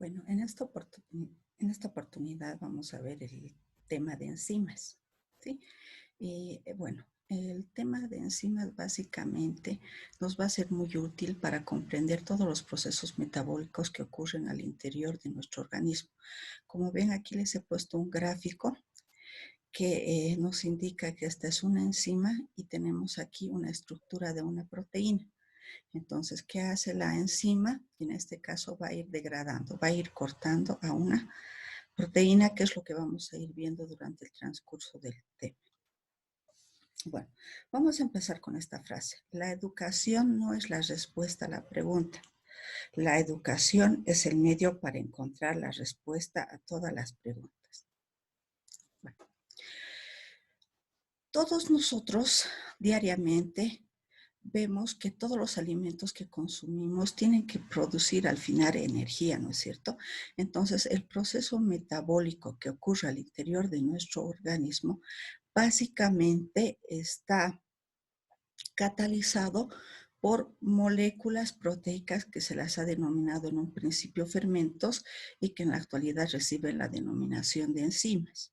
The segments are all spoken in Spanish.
Bueno, en esta oportunidad vamos a ver el tema de enzimas, ¿sí? Y bueno, el tema de enzimas básicamente nos va a ser muy útil para comprender todos los procesos metabólicos que ocurren al interior de nuestro organismo. Como ven, aquí les he puesto un gráfico que nos indica que esta es una enzima y tenemos aquí una estructura de una proteína. Entonces, ¿qué hace la enzima? En este caso va a ir degradando, va a ir cortando a una proteína, que es lo que vamos a ir viendo durante el transcurso del tema. Bueno, vamos a empezar con esta frase. La educación no es la respuesta a la pregunta. La educación es el medio para encontrar la respuesta a todas las preguntas. Bueno, todos nosotros diariamente vemos que todos los alimentos que consumimos tienen que producir al final energía, ¿no es cierto? Entonces, el proceso metabólico que ocurre al interior de nuestro organismo básicamente está catalizado por moléculas proteicas que se las ha denominado en un principio fermentos y que en la actualidad reciben la denominación de enzimas.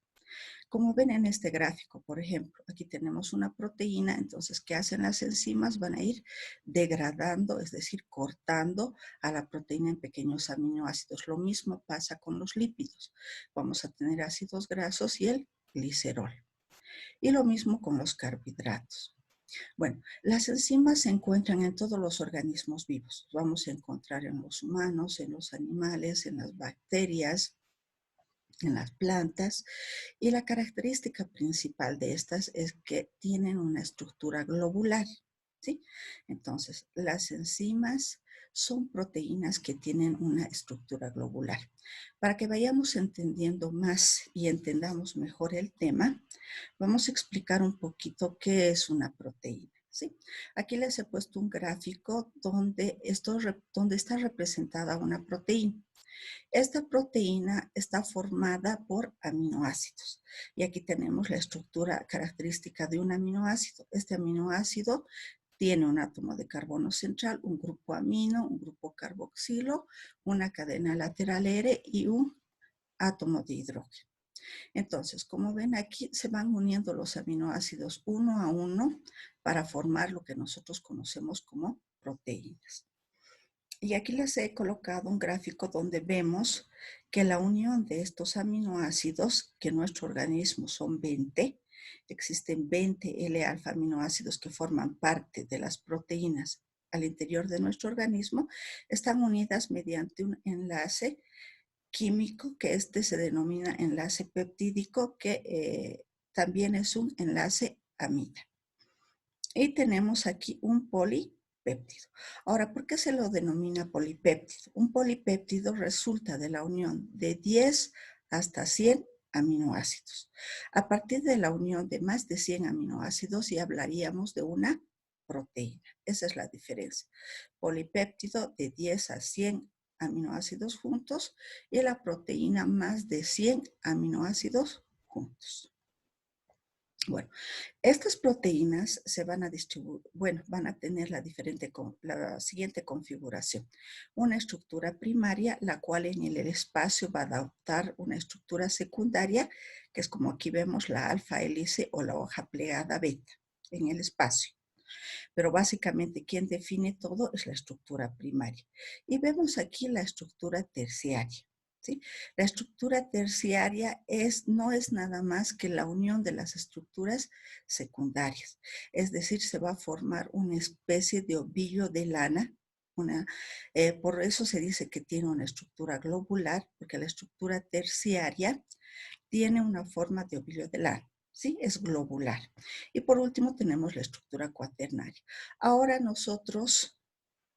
Como ven en este gráfico, por ejemplo, aquí tenemos una proteína, entonces, ¿qué hacen las enzimas? Van a ir degradando, es decir, cortando a la proteína en pequeños aminoácidos. Lo mismo pasa con los lípidos. Vamos a tener ácidos grasos y el glicerol. Y lo mismo con los carbohidratos. Bueno, las enzimas se encuentran en todos los organismos vivos. Los vamos a encontrar en los humanos, en los animales, en las bacterias, en las plantas, y la característica principal de estas es que tienen una estructura globular, ¿sí? Entonces, las enzimas son proteínas que tienen una estructura globular. Para que vayamos entendiendo más y entendamos mejor el tema, vamos a explicar un poquito qué es una proteína. ¿Sí? Aquí les he puesto un gráfico donde está representada una proteína. Esta proteína está formada por aminoácidos. Y aquí tenemos la estructura característica de un aminoácido. Este aminoácido tiene un átomo de carbono central, un grupo amino, un grupo carboxilo, una cadena lateral R y un átomo de hidrógeno. Entonces, como ven aquí, se van uniendo los aminoácidos uno a uno para formar lo que nosotros conocemos como proteínas. Y aquí les he colocado un gráfico donde vemos que la unión de estos aminoácidos, que en nuestro organismo son 20, existen 20 L-alfa aminoácidos que forman parte de las proteínas al interior de nuestro organismo, están unidas mediante un enlace químico, que este se denomina enlace peptídico, que también es un enlace amida. Y tenemos aquí un polipéptido. Ahora, ¿por qué se lo denomina polipéptido? Un polipéptido resulta de la unión de 10 hasta 100 aminoácidos. A partir de la unión de más de 100 aminoácidos ya hablaríamos de una proteína. Esa es la diferencia. Polipéptido de 10 a 100 aminoácidos juntos y la proteína más de 100 aminoácidos juntos. Bueno, estas proteínas se van a distribuir, van a tener la siguiente configuración. Una estructura primaria, la cual en el espacio va a adoptar una estructura secundaria, que es como aquí vemos la alfa hélice o la hoja plegada beta en el espacio. Pero básicamente quien define todo es la estructura primaria. Y vemos aquí la estructura terciaria. ¿Sí? La estructura terciaria no es nada más que la unión de las estructuras secundarias. Es decir, se va a formar una especie de ovillo de lana. Por eso se dice que tiene una estructura globular, porque la estructura terciaria tiene una forma de ovillo de lana. ¿Sí? Es globular. Y por último tenemos la estructura cuaternaria. Ahora nosotros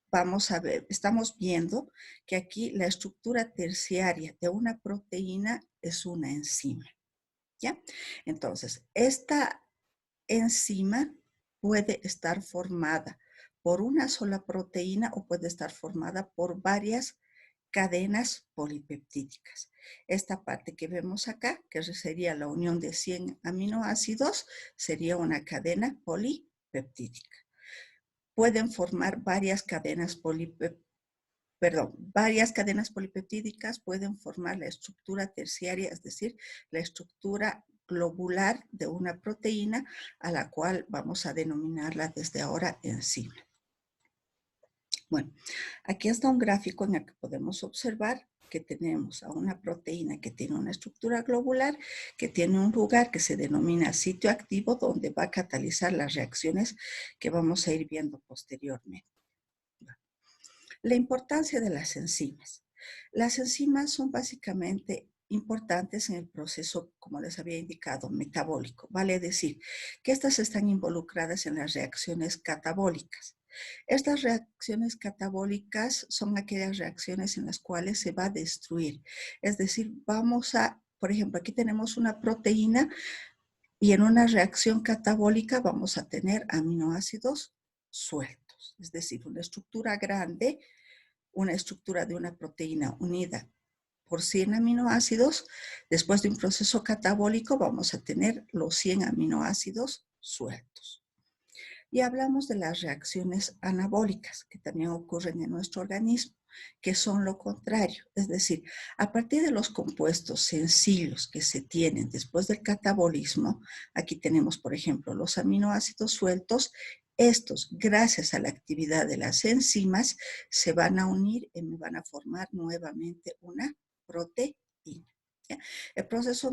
vamos a ver, estamos viendo que aquí la estructura terciaria de una proteína es una enzima, ¿ya? Entonces, esta enzima puede estar formada por una sola proteína o puede estar formada por varias cadenas polipeptídicas. Esta parte que vemos acá, que sería la unión de 100 aminoácidos, sería una cadena polipeptídica. Pueden formar varias cadenas polipeptídicas varias cadenas polipeptídicas pueden formar la estructura terciaria, es decir, la estructura globular de una proteína a la cual vamos a denominarla desde ahora enzima. Bueno, aquí está un gráfico en el que podemos observar que tenemos a una proteína que tiene una estructura globular, que tiene un lugar que se denomina sitio activo, donde va a catalizar las reacciones que vamos a ir viendo posteriormente. La importancia de las enzimas. Las enzimas son básicamente importantes en el proceso, como les había indicado, metabólico. Vale decir que estas están involucradas en las reacciones catabólicas. Estas reacciones catabólicas son aquellas reacciones en las cuales se va a destruir. Es decir, por ejemplo, aquí tenemos una proteína y en una reacción catabólica vamos a tener aminoácidos sueltos. Es decir, una estructura grande, una estructura de una proteína unida por 100 aminoácidos, después de un proceso catabólico vamos a tener los 100 aminoácidos sueltos. Y hablamos de las reacciones anabólicas, que también ocurren en nuestro organismo, que son lo contrario. Es decir, a partir de los compuestos sencillos que se tienen después del catabolismo, aquí tenemos, por ejemplo, los aminoácidos sueltos. Estos, gracias a la actividad de las enzimas, se van a unir y van a formar nuevamente una proteína. ¿Ya? El proceso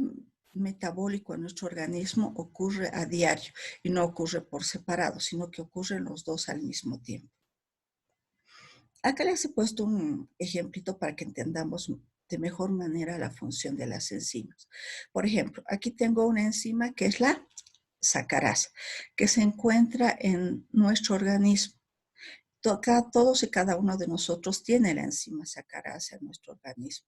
metabólico en nuestro organismo ocurre a diario y no ocurre por separado, sino que ocurren los dos al mismo tiempo. Acá les he puesto un ejemplito para que entendamos de mejor manera la función de las enzimas. Por ejemplo, aquí tengo una enzima que es la sacarasa, que se encuentra en nuestro organismo. Todos y cada uno de nosotros tiene la enzima sacarasa en nuestro organismo.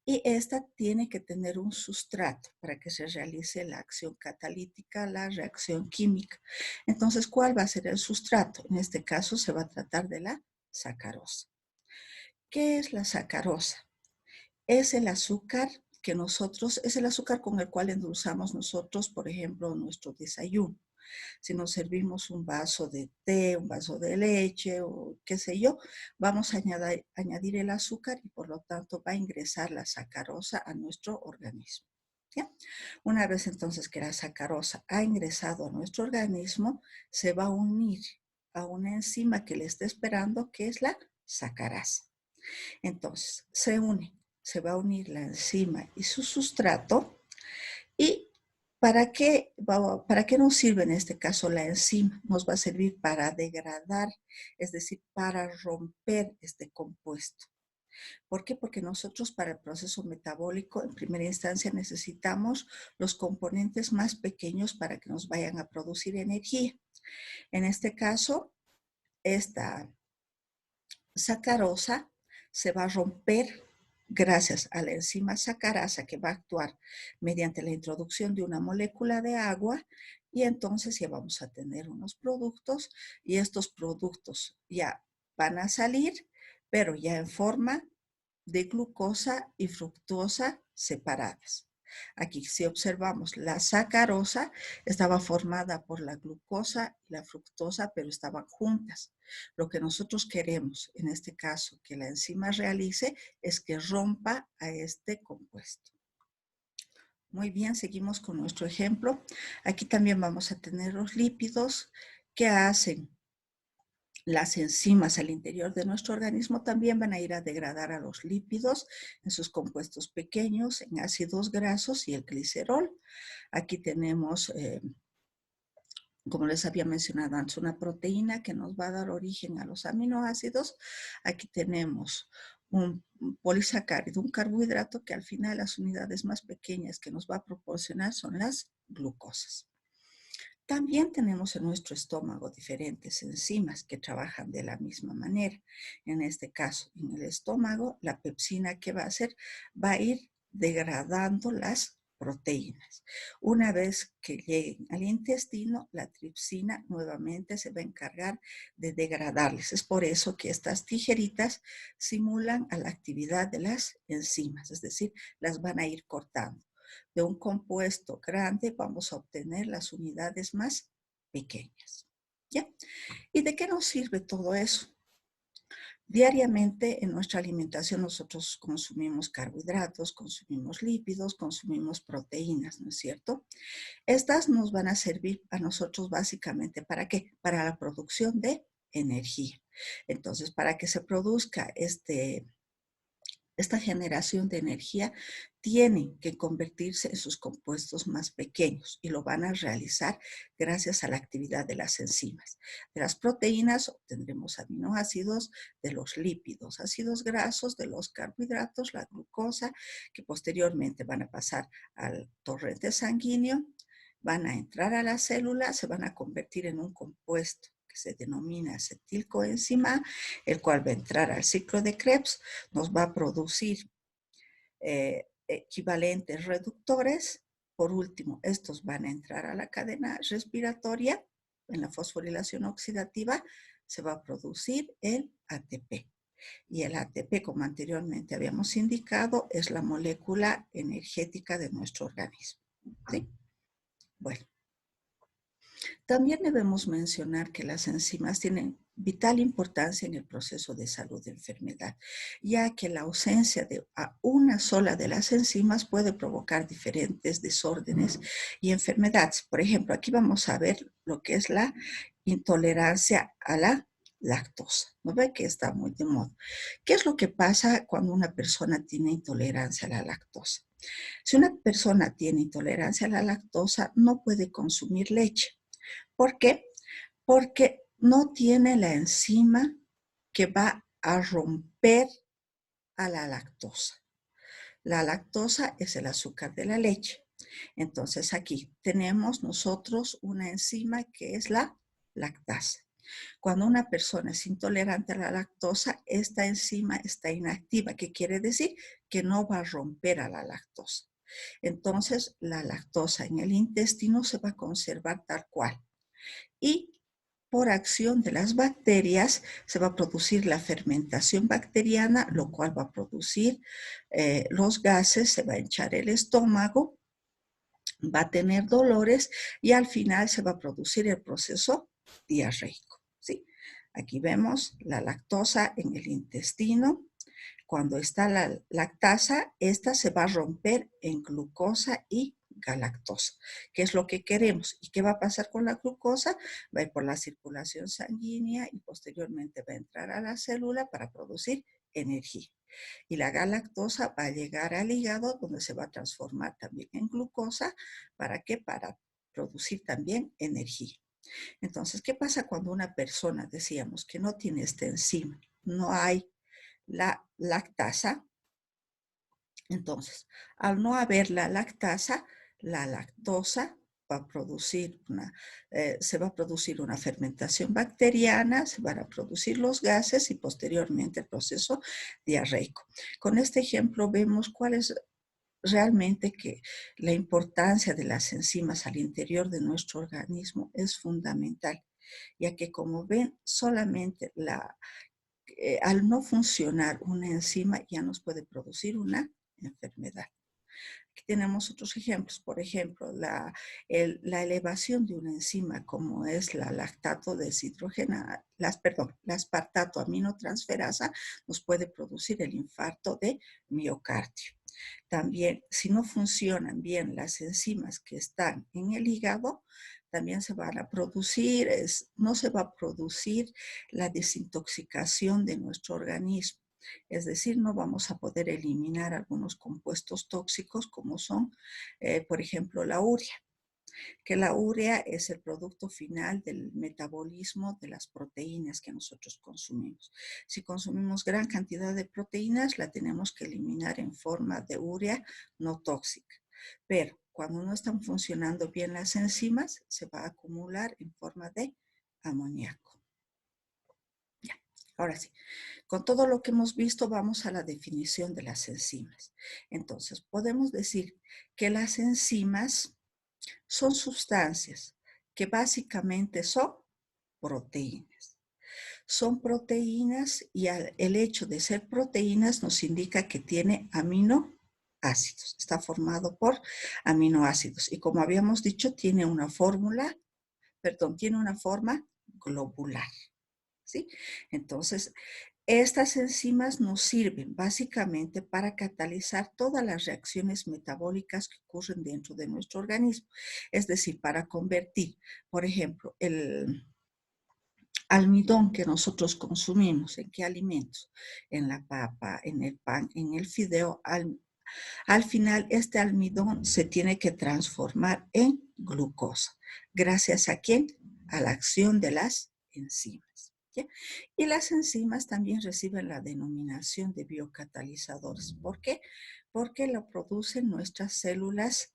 Y esta tiene que tener un sustrato para que se realice la acción catalítica, la reacción química. Entonces, ¿cuál va a ser el sustrato? En este caso se va a tratar de la sacarosa. ¿Qué es la sacarosa? Es el azúcar es el azúcar con el cual endulzamos nosotros, por ejemplo, nuestro desayuno. Si nos servimos un vaso de té, un vaso de leche o qué sé yo, vamos a añadir el azúcar y por lo tanto va a ingresar la sacarosa a nuestro organismo. ¿Ya? Una vez entonces que la sacarosa ha ingresado a nuestro organismo, se va a unir a una enzima que le está esperando, que es la sacarasa. Entonces, se va a unir la enzima y su sustrato. ¿Y para qué nos sirve en este caso la enzima? Nos va a servir para degradar, es decir, para romper este compuesto. ¿Por qué? Porque nosotros para el proceso metabólico, en primera instancia, necesitamos los componentes más pequeños para que nos vayan a producir energía. En este caso, esta sacarosa se va a romper gracias a la enzima sacarasa, que va a actuar mediante la introducción de una molécula de agua, y entonces ya vamos a tener unos productos y estos productos ya van a salir, pero ya en forma de glucosa y fructosa separadas. Aquí si observamos la sacarosa estaba formada por la glucosa y la fructosa, pero estaban juntas. Lo que nosotros queremos, en este caso, que la enzima realice es que rompa a este compuesto. Muy bien, seguimos con nuestro ejemplo. Aquí también vamos a tener los lípidos que hacen las enzimas al interior de nuestro organismo. También van a ir a degradar a los lípidos en sus compuestos pequeños, en ácidos grasos y el glicerol. Aquí tenemos, como les había mencionado antes, una proteína que nos va a dar origen a los aminoácidos. Aquí tenemos un polisacárido, un carbohidrato que al final las unidades más pequeñas que nos va a proporcionar son las glucosas. También tenemos en nuestro estómago diferentes enzimas que trabajan de la misma manera. En este caso, en el estómago, la pepsina, ¿qué va a hacer? Va a ir degradando las proteínas. Una vez que lleguen al intestino, la tripsina nuevamente se va a encargar de degradarles. Es por eso que estas tijeritas simulan a la actividad de las enzimas, es decir, las van a ir cortando. De un compuesto grande vamos a obtener las unidades más pequeñas. ¿Ya? ¿Y de qué nos sirve todo eso? Diariamente en nuestra alimentación nosotros consumimos carbohidratos, consumimos lípidos, consumimos proteínas, ¿no es cierto? Estas nos van a servir a nosotros básicamente ¿para qué? Para la producción de energía. Entonces, para que se produzca esta generación de energía, tienen que convertirse en sus compuestos más pequeños y lo van a realizar gracias a la actividad de las enzimas. De las proteínas obtendremos aminoácidos, de los lípidos, ácidos grasos, de los carbohidratos, la glucosa, que posteriormente van a pasar al torrente sanguíneo, van a entrar a la célula, se van a convertir en un compuesto que se denomina acetilcoenzima, el cual va a entrar al ciclo de Krebs, nos va a producir equivalentes reductores. Por último, estos van a entrar a la cadena respiratoria. En la fosforilación oxidativa se va a producir el ATP. Y el ATP, como anteriormente habíamos indicado, es la molécula energética de nuestro organismo. ¿Sí? Bueno. También debemos mencionar que las enzimas tienen vital importancia en el proceso de salud de enfermedad, ya que la ausencia de una sola de las enzimas puede provocar diferentes desórdenes y enfermedades. Por ejemplo, aquí vamos a ver lo que es la intolerancia a la lactosa. ¿No ve que está muy de moda? ¿Qué es lo que pasa cuando una persona tiene intolerancia a la lactosa? Si una persona tiene intolerancia a la lactosa, no puede consumir leche. ¿Por qué? Porque no tiene la enzima que va a romper a la lactosa. La lactosa es el azúcar de la leche. Entonces aquí tenemos nosotros una enzima que es la lactasa. Cuando una persona es intolerante a la lactosa, esta enzima está inactiva. ¿Qué quiere decir? Que no va a romper a la lactosa. Entonces la lactosa en el intestino se va a conservar tal cual. Y por acción de las bacterias se va a producir la fermentación bacteriana, lo cual va a producir los gases, se va a hinchar el estómago, va a tener dolores y al final se va a producir el proceso diarreico. ¿Sí? Aquí vemos la lactosa en el intestino. Cuando está la lactasa, esta se va a romper en glucosa y galactosa, que es lo que queremos. ¿Y qué va a pasar con la glucosa? Va a ir por la circulación sanguínea y posteriormente va a entrar a la célula para producir energía. Y la galactosa va a llegar al hígado, donde se va a transformar también en glucosa. ¿Para qué? Para producir también energía. Entonces, ¿qué pasa cuando una persona, decíamos, que no tiene esta enzima? No hay la lactasa. Entonces, al no haber la lactasa, la lactosa va a producir se va a producir una fermentación bacteriana, se van a producir los gases y posteriormente el proceso diarreico. Con este ejemplo vemos cuál es realmente que la importancia de las enzimas al interior de nuestro organismo es fundamental, ya que como ven, solamente al no funcionar una enzima ya nos puede producir una enfermedad. Aquí tenemos otros ejemplos, por ejemplo, la elevación de una enzima como es la lactato deshidrogenasa, la aspartato aminotransferasa nos puede producir el infarto de miocardio. También, si no funcionan bien las enzimas que están en el hígado, también se van a producir, no se va a producir la desintoxicación de nuestro organismo. Es decir, no vamos a poder eliminar algunos compuestos tóxicos como son, por ejemplo, la urea, que la urea es el producto final del metabolismo de las proteínas que nosotros consumimos. Si consumimos gran cantidad de proteínas, la tenemos que eliminar en forma de urea no tóxica. Pero cuando no están funcionando bien las enzimas, se va a acumular en forma de amoníaco. Ya, ahora sí. Con todo lo que hemos visto, vamos a la definición de las enzimas. Entonces, podemos decir que las enzimas son sustancias que básicamente son proteínas. Son proteínas y el hecho de ser proteínas nos indica que tiene aminoácidos. Está formado por aminoácidos. Y como habíamos dicho, tiene una forma globular. ¿sí? Entonces, estas enzimas nos sirven básicamente para catalizar todas las reacciones metabólicas que ocurren dentro de nuestro organismo. Es decir, para convertir, por ejemplo, el almidón que nosotros consumimos, ¿en qué alimentos? En la papa, en el pan, en el fideo. Al final, este almidón se tiene que transformar en glucosa. ¿Gracias a quién? A la acción de las enzimas. ¿Ya? Y las enzimas también reciben la denominación de biocatalizadores. ¿Por qué? Porque lo producen nuestras células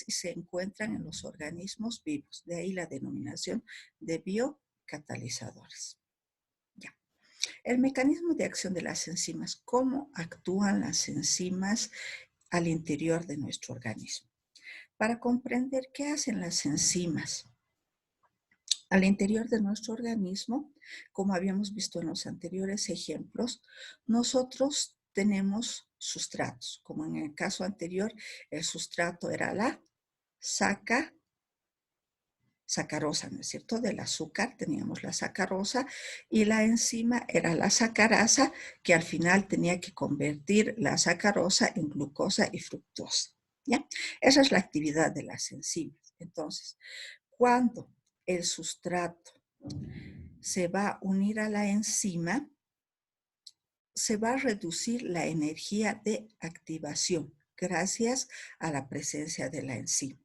y se encuentran en los organismos vivos. De ahí la denominación de biocatalizadores. Ya. El mecanismo de acción de las enzimas. ¿Cómo actúan las enzimas al interior de nuestro organismo? Para comprender qué hacen las enzimas al interior de nuestro organismo, como habíamos visto en los anteriores ejemplos, nosotros tenemos sustratos. Como en el caso anterior, el sustrato era la sacarosa, ¿no es cierto? Del azúcar teníamos la sacarosa y la enzima era la sacarasa, que al final tenía que convertir la sacarosa en glucosa y fructosa. ¿Ya? Esa es la actividad de las enzimas. Entonces, cuando el sustrato se va a unir a la enzima, se va a reducir la energía de activación gracias a la presencia de la enzima.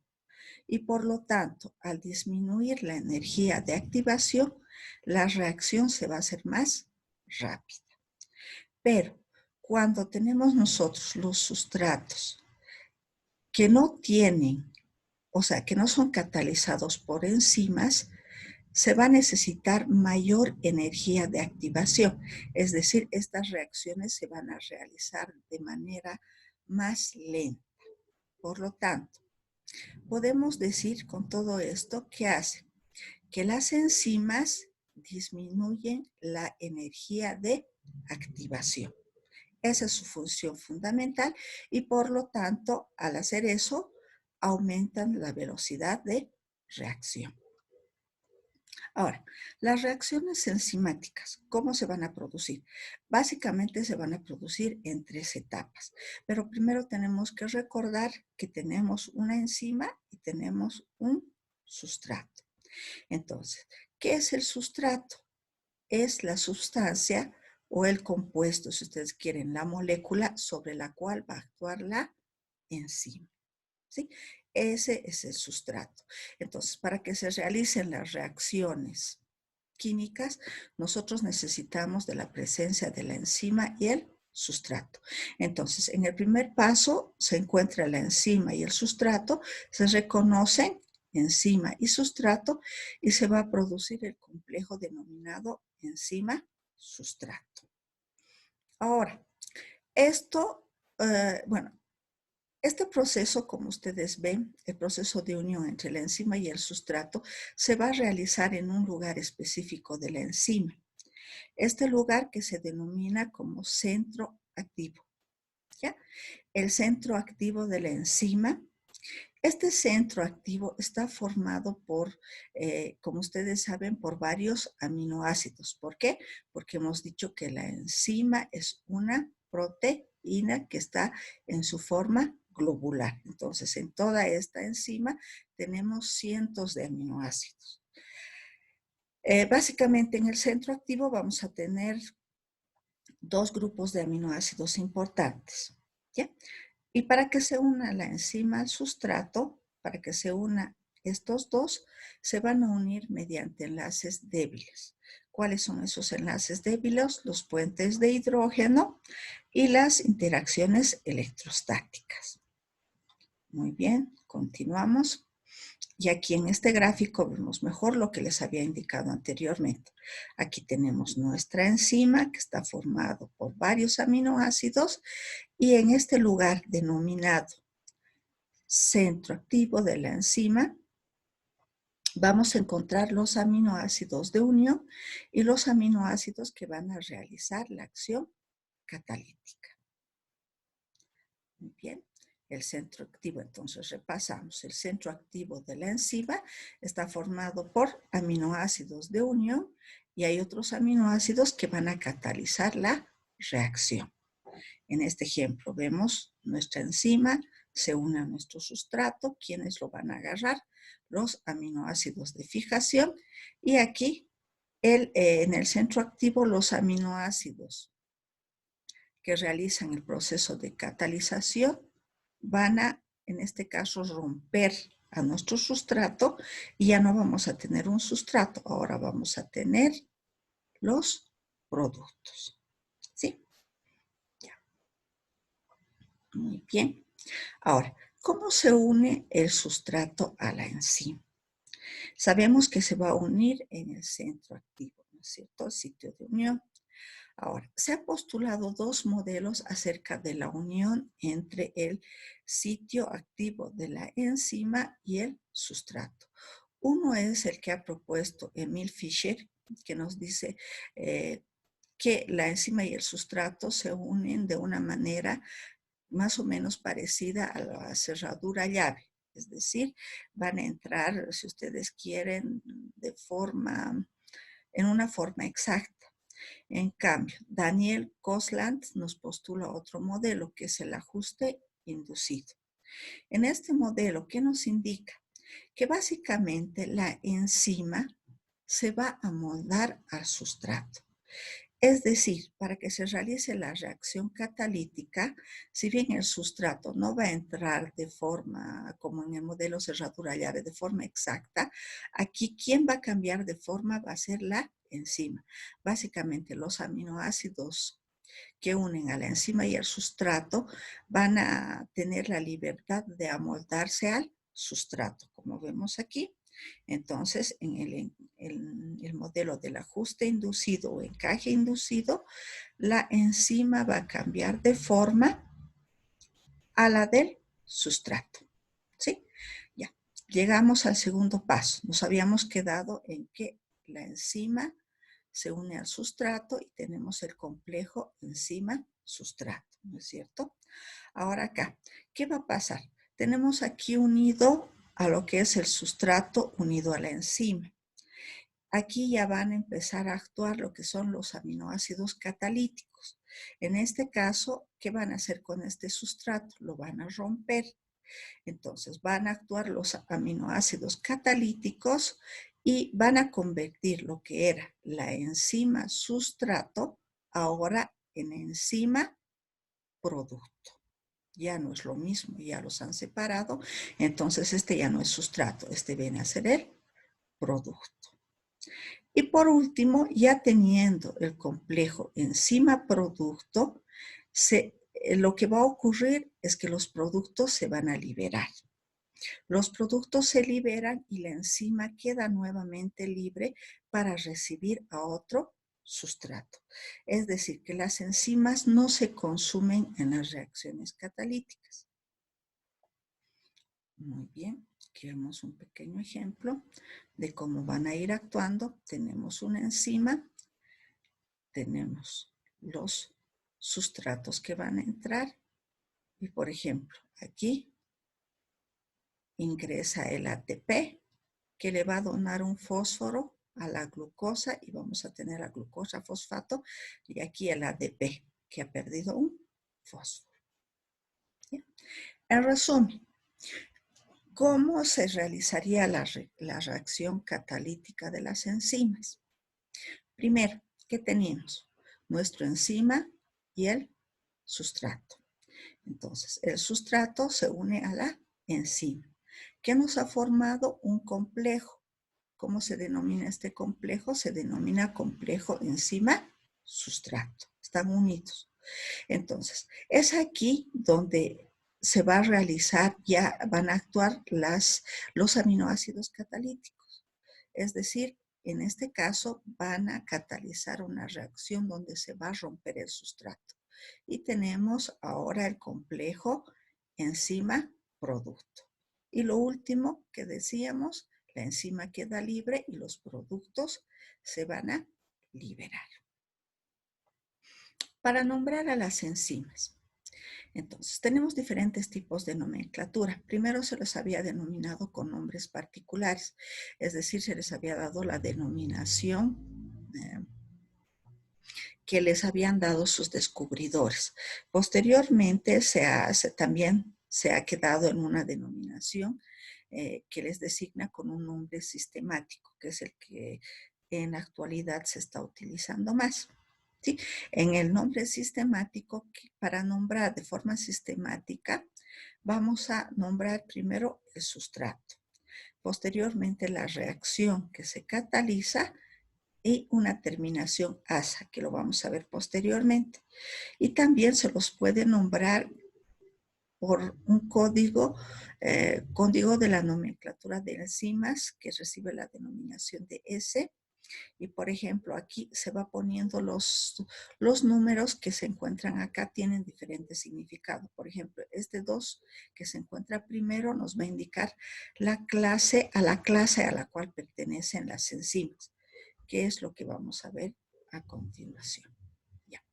Y por lo tanto, al disminuir la energía de activación, la reacción se va a hacer más rápida. Pero cuando tenemos nosotros los sustratos que no tienen, o sea, que no son catalizados por enzimas, se va a necesitar mayor energía de activación. Es decir, estas reacciones se van a realizar de manera más lenta. Por lo tanto, podemos decir con todo esto que hace que las enzimas disminuyen la energía de activación. Esa es su función fundamental y por lo tanto, al hacer eso, aumentan la velocidad de reacción. Ahora, las reacciones enzimáticas, ¿cómo se van a producir? Básicamente se van a producir en 3 etapas, pero primero tenemos que recordar que tenemos una enzima y tenemos un sustrato. Entonces, ¿qué es el sustrato? Es la sustancia o el compuesto, si ustedes quieren, la molécula sobre la cual va a actuar la enzima. ¿Sí? Ese es el sustrato. Entonces, para que se realicen las reacciones químicas, nosotros necesitamos de la presencia de la enzima y el sustrato. Entonces, en el primer paso se encuentra la enzima y el sustrato, se reconocen enzima y sustrato y se va a producir el complejo denominado enzima-sustrato. Ahora, bueno, este proceso, como ustedes ven, el proceso de unión entre la enzima y el sustrato, se va a realizar en un lugar específico de la enzima. Este lugar que se denomina como centro activo. ¿Ya? El centro activo de la enzima. Este centro activo está formado por, como ustedes saben, por varios aminoácidos. ¿Por qué? Porque hemos dicho que la enzima es una proteína que está en su forma globular. Entonces, en toda esta enzima tenemos cientos de aminoácidos. Básicamente, en el centro activo vamos a tener 2 grupos de aminoácidos importantes. ¿Ya? Y para que se una la enzima al sustrato, para que se una estos dos, se van a unir mediante enlaces débiles. ¿Cuáles son esos enlaces débiles? Los puentes de hidrógeno y las interacciones electrostáticas. Muy bien, continuamos. Y aquí en este gráfico vemos mejor lo que les había indicado anteriormente. Aquí tenemos nuestra enzima que está formado por varios aminoácidos y en este lugar denominado centro activo de la enzima vamos a encontrar los aminoácidos de unión y los aminoácidos que van a realizar la acción catalítica. Muy bien. El centro activo, entonces repasamos, el centro activo de la enzima está formado por aminoácidos de unión y hay otros aminoácidos que van a catalizar la reacción. En este ejemplo vemos nuestra enzima se une a nuestro sustrato. ¿Quiénes lo van a agarrar? Los aminoácidos de fijación. Y aquí en el centro activo los aminoácidos que realizan el proceso de catalización van a, en este caso, romper a nuestro sustrato y ya no vamos a tener un sustrato, ahora vamos a tener los productos. ¿Sí? Ya. Muy bien. Ahora, ¿cómo se une el sustrato a la enzima? Sabemos que se va a unir en el centro activo, ¿no es cierto? El sitio de unión. Ahora, se han postulado dos modelos acerca de la unión entre el sitio activo de la enzima y el sustrato. Uno es el que ha propuesto Emil Fischer, que nos dice que la enzima y el sustrato se unen de una manera más o menos parecida a la cerradura llave. Es decir, van a entrar, si ustedes quieren, en una forma exacta. En cambio, Daniel Kosland nos postula otro modelo, que es el ajuste inducido. En este modelo, ¿qué nos indica? Que básicamente la enzima se va a moldar al sustrato. Es decir, para que se realice la reacción catalítica, si bien el sustrato no va a entrar de forma, como en el modelo cerradura llave, de forma exacta, aquí quien va a cambiar de forma va a ser la enzima. Básicamente los aminoácidos que unen a la enzima y al sustrato van a tener la libertad de amoldarse al sustrato, como vemos aquí. Entonces, en el modelo del ajuste inducido o encaje inducido, la enzima va a cambiar de forma a la del sustrato. ¿Sí? Ya. Llegamos al segundo paso. Nos habíamos quedado en que la enzima se une al sustrato y tenemos el complejo enzima-sustrato, ¿no es cierto? Ahora acá, ¿qué va a pasar? Tenemos aquí unido a lo que es el sustrato unido a la enzima. Aquí ya van a empezar a actuar lo que son los aminoácidos catalíticos. En este caso, ¿qué van a hacer con este sustrato? Lo van a romper. Entonces, van a actuar los aminoácidos catalíticos y van a convertir lo que era la enzima sustrato ahora en enzima producto. Ya no es lo mismo, ya los han separado. Entonces, este ya no es sustrato, este viene a ser el producto. Y por último, ya teniendo el complejo enzima-producto, lo que va a ocurrir es que los productos se van a liberar. Los productos se liberan y la enzima queda nuevamente libre para recibir a otro sustrato. Es decir, que las enzimas no se consumen en las reacciones catalíticas. Muy bien, aquí vemos un pequeño ejemplo de cómo van a ir actuando. Tenemos una enzima, tenemos los sustratos que van a entrar y, por ejemplo, aquí ingresa el ATP que le va a donar un fósforo a la glucosa y vamos a tener la glucosa fosfato y aquí el ADP que ha perdido un fósforo. ¿Sí? En resumen, ¿cómo se realizaría la reacción catalítica de las enzimas? Primero, ¿qué tenemos? Nuestro enzima y el sustrato. Entonces, el sustrato se une a la enzima, que nos ha formado un complejo. ¿Cómo se denomina este complejo? Se denomina complejo enzima-sustrato. Están unidos. Entonces, es aquí donde se va a realizar, ya van a actuar los aminoácidos catalíticos. Es decir, en este caso van a catalizar una reacción donde se va a romper el sustrato. Y tenemos ahora el complejo enzima-producto. Y lo último que decíamos, la enzima queda libre y los productos se van a liberar. Para nombrar a las enzimas. Entonces, tenemos diferentes tipos de nomenclatura. Primero se les había denominado con nombres particulares, es decir, se les había dado la denominación que les habían dado sus descubridores. Posteriormente también se ha quedado en una denominación que les designa con un nombre sistemático, que es el que en la actualidad se está utilizando más. ¿Sí? En el nombre sistemático, para nombrar de forma sistemática, vamos a nombrar primero el sustrato, posteriormente la reacción que se cataliza y una terminación asa, que lo vamos a ver posteriormente. Y también se los puede nombrar por un código de la nomenclatura de enzimas que recibe la denominación de S. Y por ejemplo, aquí se va poniendo los números que se encuentran acá, tienen diferentes significados. Por ejemplo, este 2 que se encuentra primero nos va a indicar la clase a la cual pertenecen las enzimas, que es lo que vamos a ver a continuación. Ya.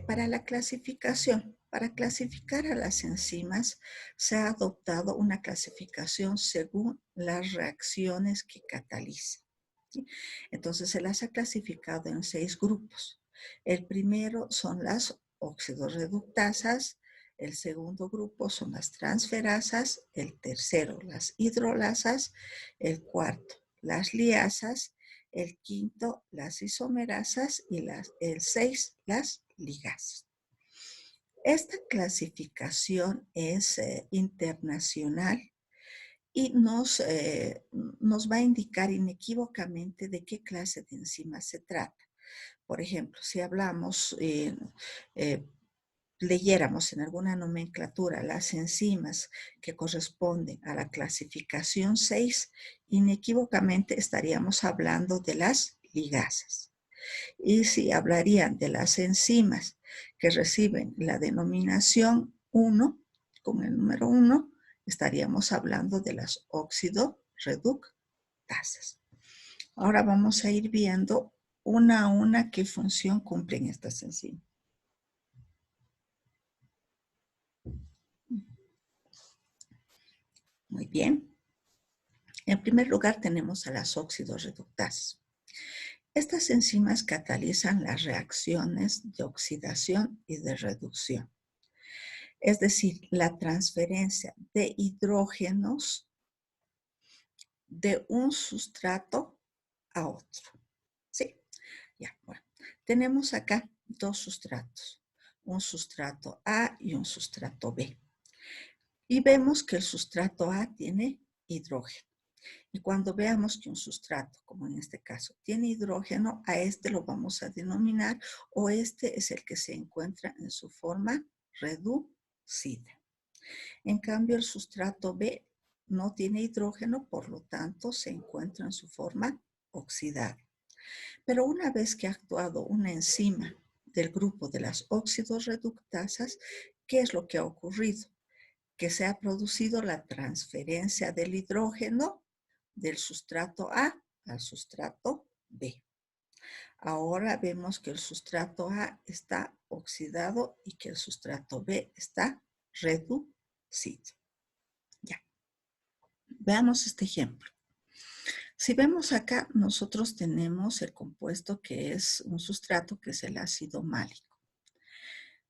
Para la clasificación, para clasificar a las enzimas, se ha adoptado una clasificación según las reacciones que catalizan. ¿Sí? Entonces, se las ha clasificado en 6 grupos. El primero son las oxidorreductasas, el segundo grupo son las transferasas, el tercero las hidrolasas, el cuarto las liasas, el quinto las isomerasas y el 6 las ligasas. Esta clasificación es internacional y nos va a indicar inequívocamente de qué clase de enzima se trata. Por ejemplo, si hablamos, leyéramos en alguna nomenclatura las enzimas que corresponden a la clasificación 6, inequívocamente estaríamos hablando de las ligasas. Y si hablarían de las enzimas que reciben la denominación 1, con el número 1, estaríamos hablando de las oxidorreductasas. Ahora vamos a ir viendo una a una qué función cumplen estas enzimas. Muy bien. En primer lugar tenemos a las oxidorreductasas. Estas enzimas catalizan las reacciones de oxidación y de reducción. Es decir, la transferencia de hidrógenos de un sustrato a otro. ¿Sí? Ya, bueno. Tenemos acá 2 sustratos, un sustrato A y un sustrato B. Y vemos que el sustrato A tiene hidrógeno. Y cuando veamos que un sustrato, como en este caso, tiene hidrógeno, a este lo vamos a denominar, o este es el que se encuentra en su forma reducida. En cambio, el sustrato B no tiene hidrógeno, por lo tanto, se encuentra en su forma oxidada. Pero una vez que ha actuado una enzima del grupo de las óxidos-reductasas, ¿qué es lo que ha ocurrido? Que se ha producido la transferencia del hidrógeno del sustrato A al sustrato B. Ahora vemos que el sustrato A está oxidado y que el sustrato B está reducido. Ya. Veamos este ejemplo. Si vemos acá, nosotros tenemos el compuesto que es un sustrato, que es el ácido málico.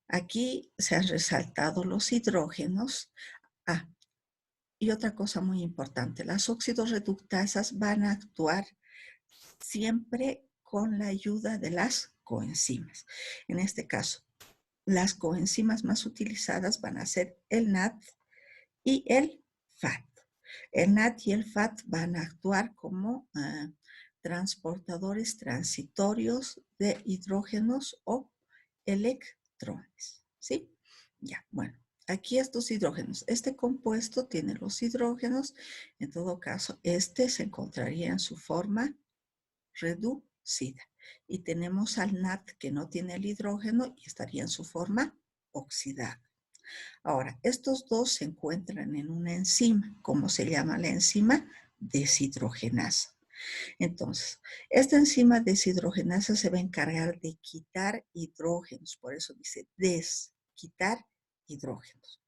Aquí se han resaltado los hidrógenos. Y otra cosa muy importante, las oxidorreductasas van a actuar siempre con la ayuda de las coenzimas. En este caso, las coenzimas más utilizadas van a ser el NAD y el FAT. El NAD y el FAT van a actuar como transportadores transitorios de hidrógenos o electrones. ¿Sí? Ya, bueno. Aquí estos hidrógenos, este compuesto tiene los hidrógenos, en todo caso, este se encontraría en su forma reducida. Y tenemos al NAD que no tiene el hidrógeno y estaría en su forma oxidada. Ahora, estos dos se encuentran en una enzima. ¿Cómo se llama la enzima? Deshidrogenasa. Entonces, esta enzima deshidrogenasa se va a encargar de quitar hidrógenos, por eso dice quitar hidrógenos.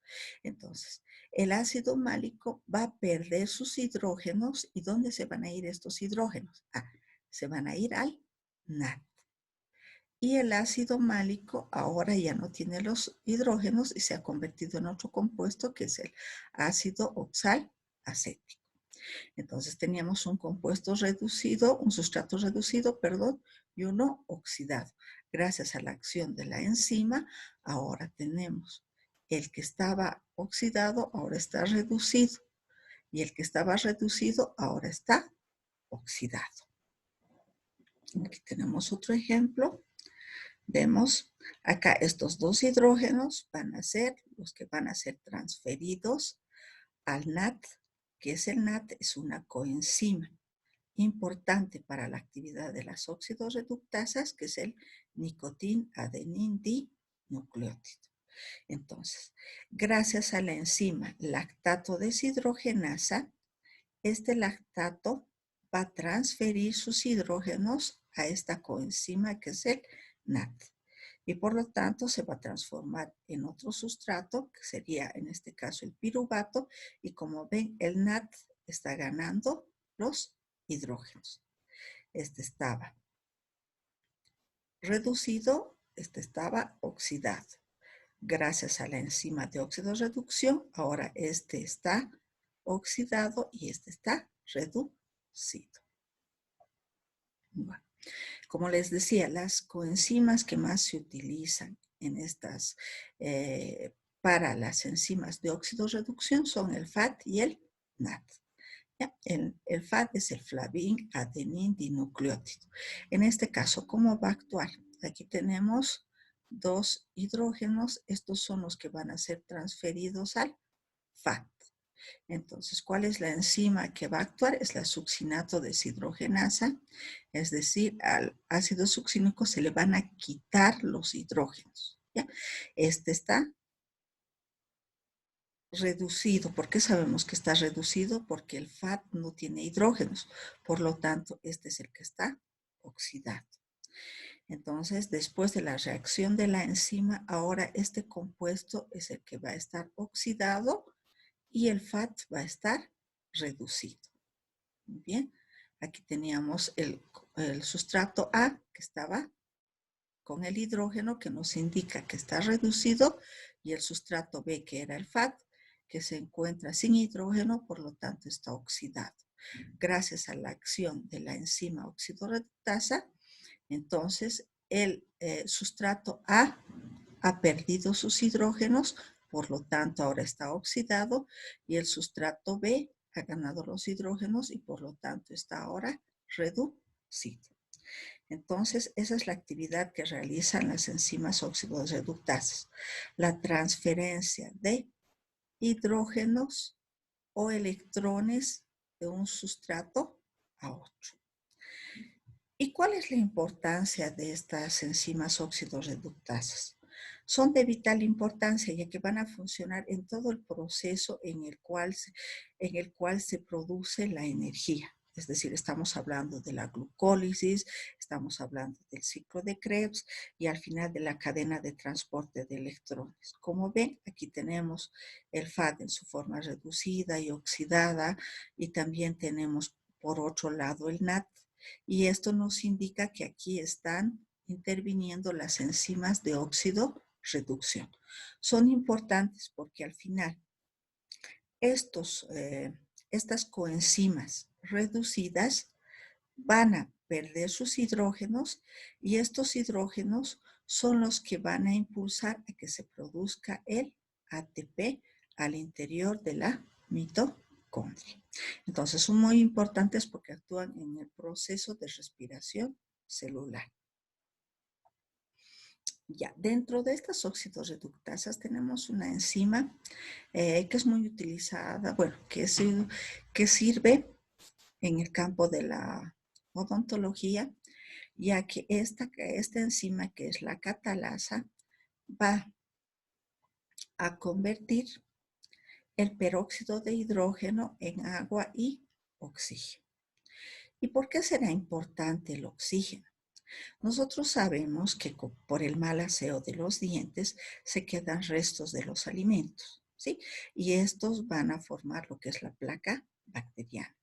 Entonces, el ácido málico va a perder sus hidrógenos. ¿Y dónde se van a ir estos hidrógenos? Se van a ir al NAD. Y el ácido málico ahora ya no tiene los hidrógenos y se ha convertido en otro compuesto que es el ácido oxalacético. Entonces teníamos un compuesto reducido, un sustrato reducido, perdón, y uno oxidado. Gracias a la acción de la enzima, ahora tenemos el que estaba oxidado, ahora está reducido, y el que estaba reducido, ahora está oxidado. Aquí tenemos otro ejemplo. Vemos acá estos dos hidrógenos van a ser los que van a ser transferidos al NAD, que es el NAD, es una coenzima importante para la actividad de las oxidorreductasas, que es el nicotin-adenin-dinucleótido. Entonces, gracias a la enzima lactato deshidrogenasa, este lactato va a transferir sus hidrógenos a esta coenzima que es el NAD. Y por lo tanto se va a transformar en otro sustrato, que sería en este caso el piruvato, y como ven, el NAD está ganando los hidrógenos. Este estaba reducido, este estaba oxidado. Gracias a la enzima de oxidorreducción, ahora este está oxidado y este está reducido. Bueno, como les decía, las coenzimas que más se utilizan en estas, para las enzimas de oxidorreducción son el FAT y el NAD. ¿Ya? El FAT es el flavin adenin dinucleótido. En este caso, ¿cómo va a actuar? Aquí tenemos dos hidrógenos. Estos son los que van a ser transferidos al FAT. Entonces, ¿cuál es la enzima que va a actuar? Es la succinato deshidrogenasa, es decir, al ácido succínico se le van a quitar los hidrógenos. ¿Ya? Este está reducido. ¿Por qué sabemos que está reducido? Porque el FAT no tiene hidrógenos. Por lo tanto, este es el que está oxidado. Entonces, después de la reacción de la enzima, ahora este compuesto es el que va a estar oxidado y el FAT va a estar reducido. Bien, aquí teníamos el sustrato A que estaba con el hidrógeno que nos indica que está reducido y el sustrato B que era el FAT que se encuentra sin hidrógeno, por lo tanto está oxidado. Gracias a la acción de la enzima oxidorreductasa, entonces el sustrato A ha perdido sus hidrógenos, por lo tanto ahora está oxidado y el sustrato B ha ganado los hidrógenos y por lo tanto está ahora reducido. Entonces, esa es la actividad que realizan las enzimas oxidorreductasas, la transferencia de hidrógenos o electrones de un sustrato a otro. ¿Y cuál es la importancia de estas enzimas oxidorreductasas? Son de vital importancia ya que van a funcionar en todo el proceso en el cual se produce la energía. Es decir, estamos hablando de la glucólisis, estamos hablando del ciclo de Krebs y al final de la cadena de transporte de electrones. Como ven, aquí tenemos el FAD en su forma reducida y oxidada y también tenemos por otro lado el NAD. Y esto nos indica que aquí están interviniendo las enzimas de óxido reducción. Son importantes porque al final estas coenzimas reducidas van a perder sus hidrógenos y estos hidrógenos son los que van a impulsar a que se produzca el ATP al interior de la mitocondria. Entonces son muy importantes porque actúan en el proceso de respiración celular. Ya, dentro de estas oxidorreductasas tenemos una enzima que es muy utilizada, bueno, que sirve en el campo de la odontología, ya que esta enzima, que es la catalasa, va a convertir el peróxido de hidrógeno en agua y oxígeno. ¿Y por qué será importante el oxígeno? Nosotros sabemos que por el mal aseo de los dientes se quedan restos de los alimentos, ¿sí? Y estos van a formar lo que es la placa bacteriana.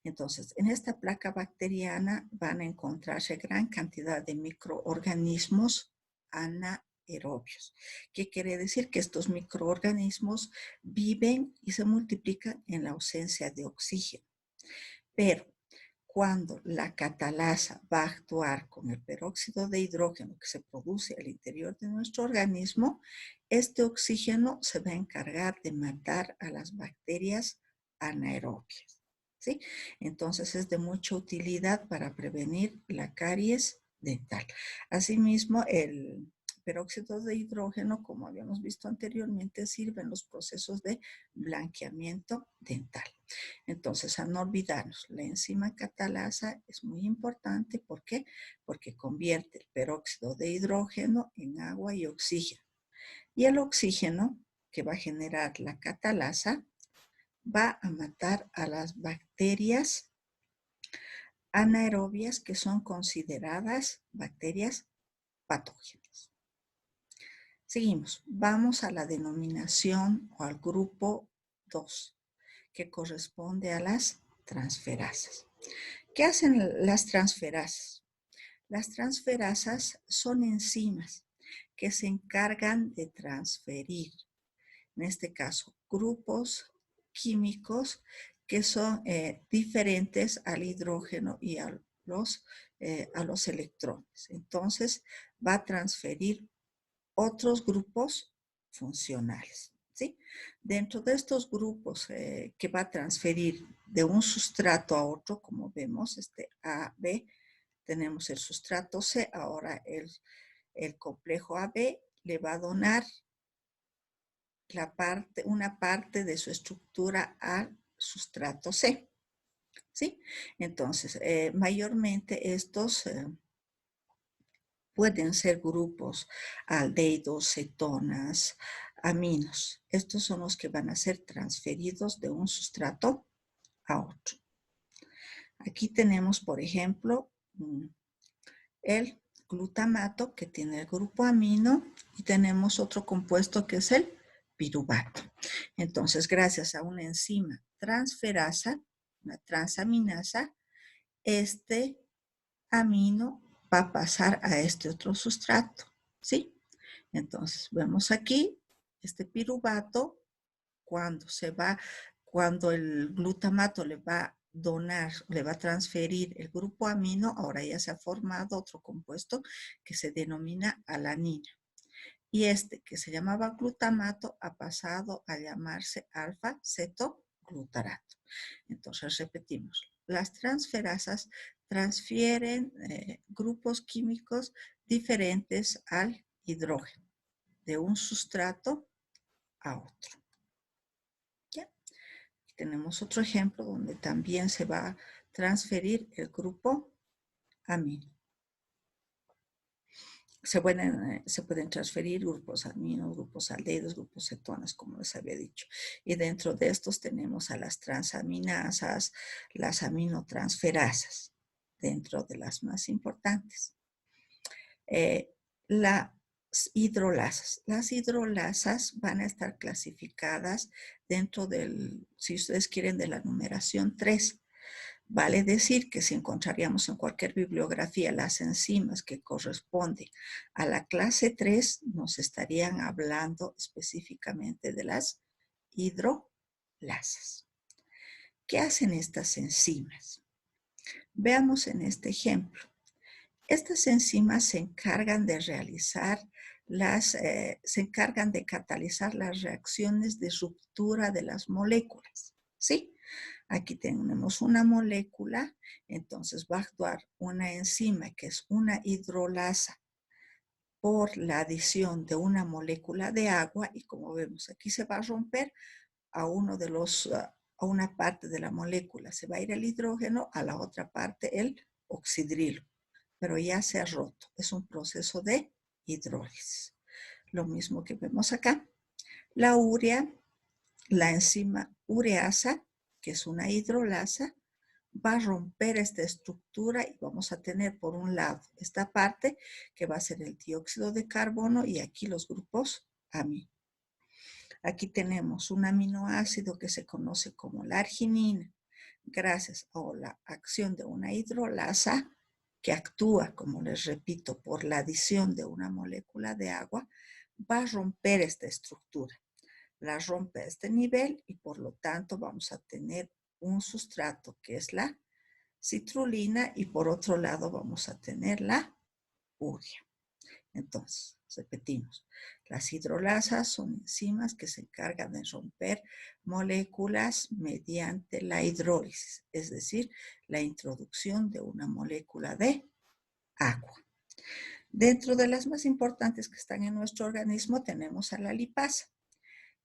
Entonces, en esta placa bacteriana van a encontrarse gran cantidad de microorganismos anaerobios. ¿Qué quiere decir? Que estos microorganismos viven y se multiplican en la ausencia de oxígeno. Pero cuando la catalasa va a actuar con el peróxido de hidrógeno que se produce al interior de nuestro organismo, este oxígeno se va a encargar de matar a las bacterias anaerobias, ¿sí? Entonces es de mucha utilidad para prevenir la caries dental. Asimismo, el peróxido de hidrógeno, como habíamos visto anteriormente, sirve en los procesos de blanqueamiento dental. Entonces, a no olvidarnos, la enzima catalasa es muy importante. ¿Por qué? Porque convierte el peróxido de hidrógeno en agua y oxígeno. Y el oxígeno que va a generar la catalasa va a matar a las bacterias anaerobias que son consideradas bacterias patógenas. Seguimos. Vamos a la denominación o al grupo 2, que corresponde a las transferasas. ¿Qué hacen las transferasas? Las transferasas son enzimas que se encargan de transferir, en este caso, grupos químicos que son diferentes al hidrógeno y a los electrones. Entonces, va a transferir otros grupos funcionales, ¿sí? Dentro de estos grupos que va a transferir de un sustrato a otro, como vemos, A, B, tenemos el sustrato C, ahora el complejo AB le va a donar una parte de su estructura al sustrato C, ¿sí? Entonces, mayormente estos pueden ser grupos aldehídos, cetonas, aminos. Estos son los que van a ser transferidos de un sustrato a otro. Aquí tenemos, por ejemplo, el glutamato, que tiene el grupo amino, y tenemos otro compuesto que es el piruvato. Entonces, gracias a una enzima transferasa, una transaminasa, este amino va a pasar a este otro sustrato, ¿sí? Entonces, vemos aquí este piruvato, cuando el glutamato le va a donar, le va a transferir el grupo amino, ahora ya se ha formado otro compuesto que se denomina alanina. Y este que se llamaba glutamato ha pasado a llamarse alfa-cetoglutarato. Entonces repetimos, las transferasas transfieren grupos químicos diferentes al hidrógeno de un sustrato a otro. ¿Ya? Aquí tenemos otro ejemplo donde también se va a transferir el grupo amino. Se pueden transferir grupos aminos, grupos aldehídos, grupos cetonas, como les había dicho. Y dentro de estos tenemos a las transaminasas, las aminotransferasas, dentro de las más importantes. Las hidrolasas. Las hidrolasas van a estar clasificadas dentro del, si ustedes quieren, de la numeración 3. Vale decir que si encontraríamos en cualquier bibliografía las enzimas que corresponden a la clase 3, nos estarían hablando específicamente de las hidrolasas. ¿Qué hacen estas enzimas? Veamos en este ejemplo. Estas enzimas se encargan de se encargan de catalizar las reacciones de ruptura de las moléculas, ¿sí? Aquí tenemos una molécula, entonces va a actuar una enzima que es una hidrolasa por la adición de una molécula de agua, y como vemos aquí se va a romper a una parte de la molécula, se va a ir el hidrógeno, a la otra parte el oxidrilo, pero ya se ha roto, es un proceso de hidrólisis. Lo mismo que vemos acá. La urea, la enzima ureasa, que es una hidrolasa, va a romper esta estructura y vamos a tener por un lado esta parte que va a ser el dióxido de carbono y aquí los grupos amino. Aquí tenemos un aminoácido que se conoce como la arginina. gracias a la acción de una hidrolasa que actúa, como les repito, por la adición de una molécula de agua, va a romper esta estructura. La rompe a este nivel y por lo tanto vamos a tener un sustrato que es la citrulina y por otro lado vamos a tener la urea. Entonces, repetimos, las hidrolasas son enzimas que se encargan de romper moléculas mediante la hidrólisis, es decir, la introducción de una molécula de agua. Dentro de las más importantes que están en nuestro organismo tenemos a la lipasa.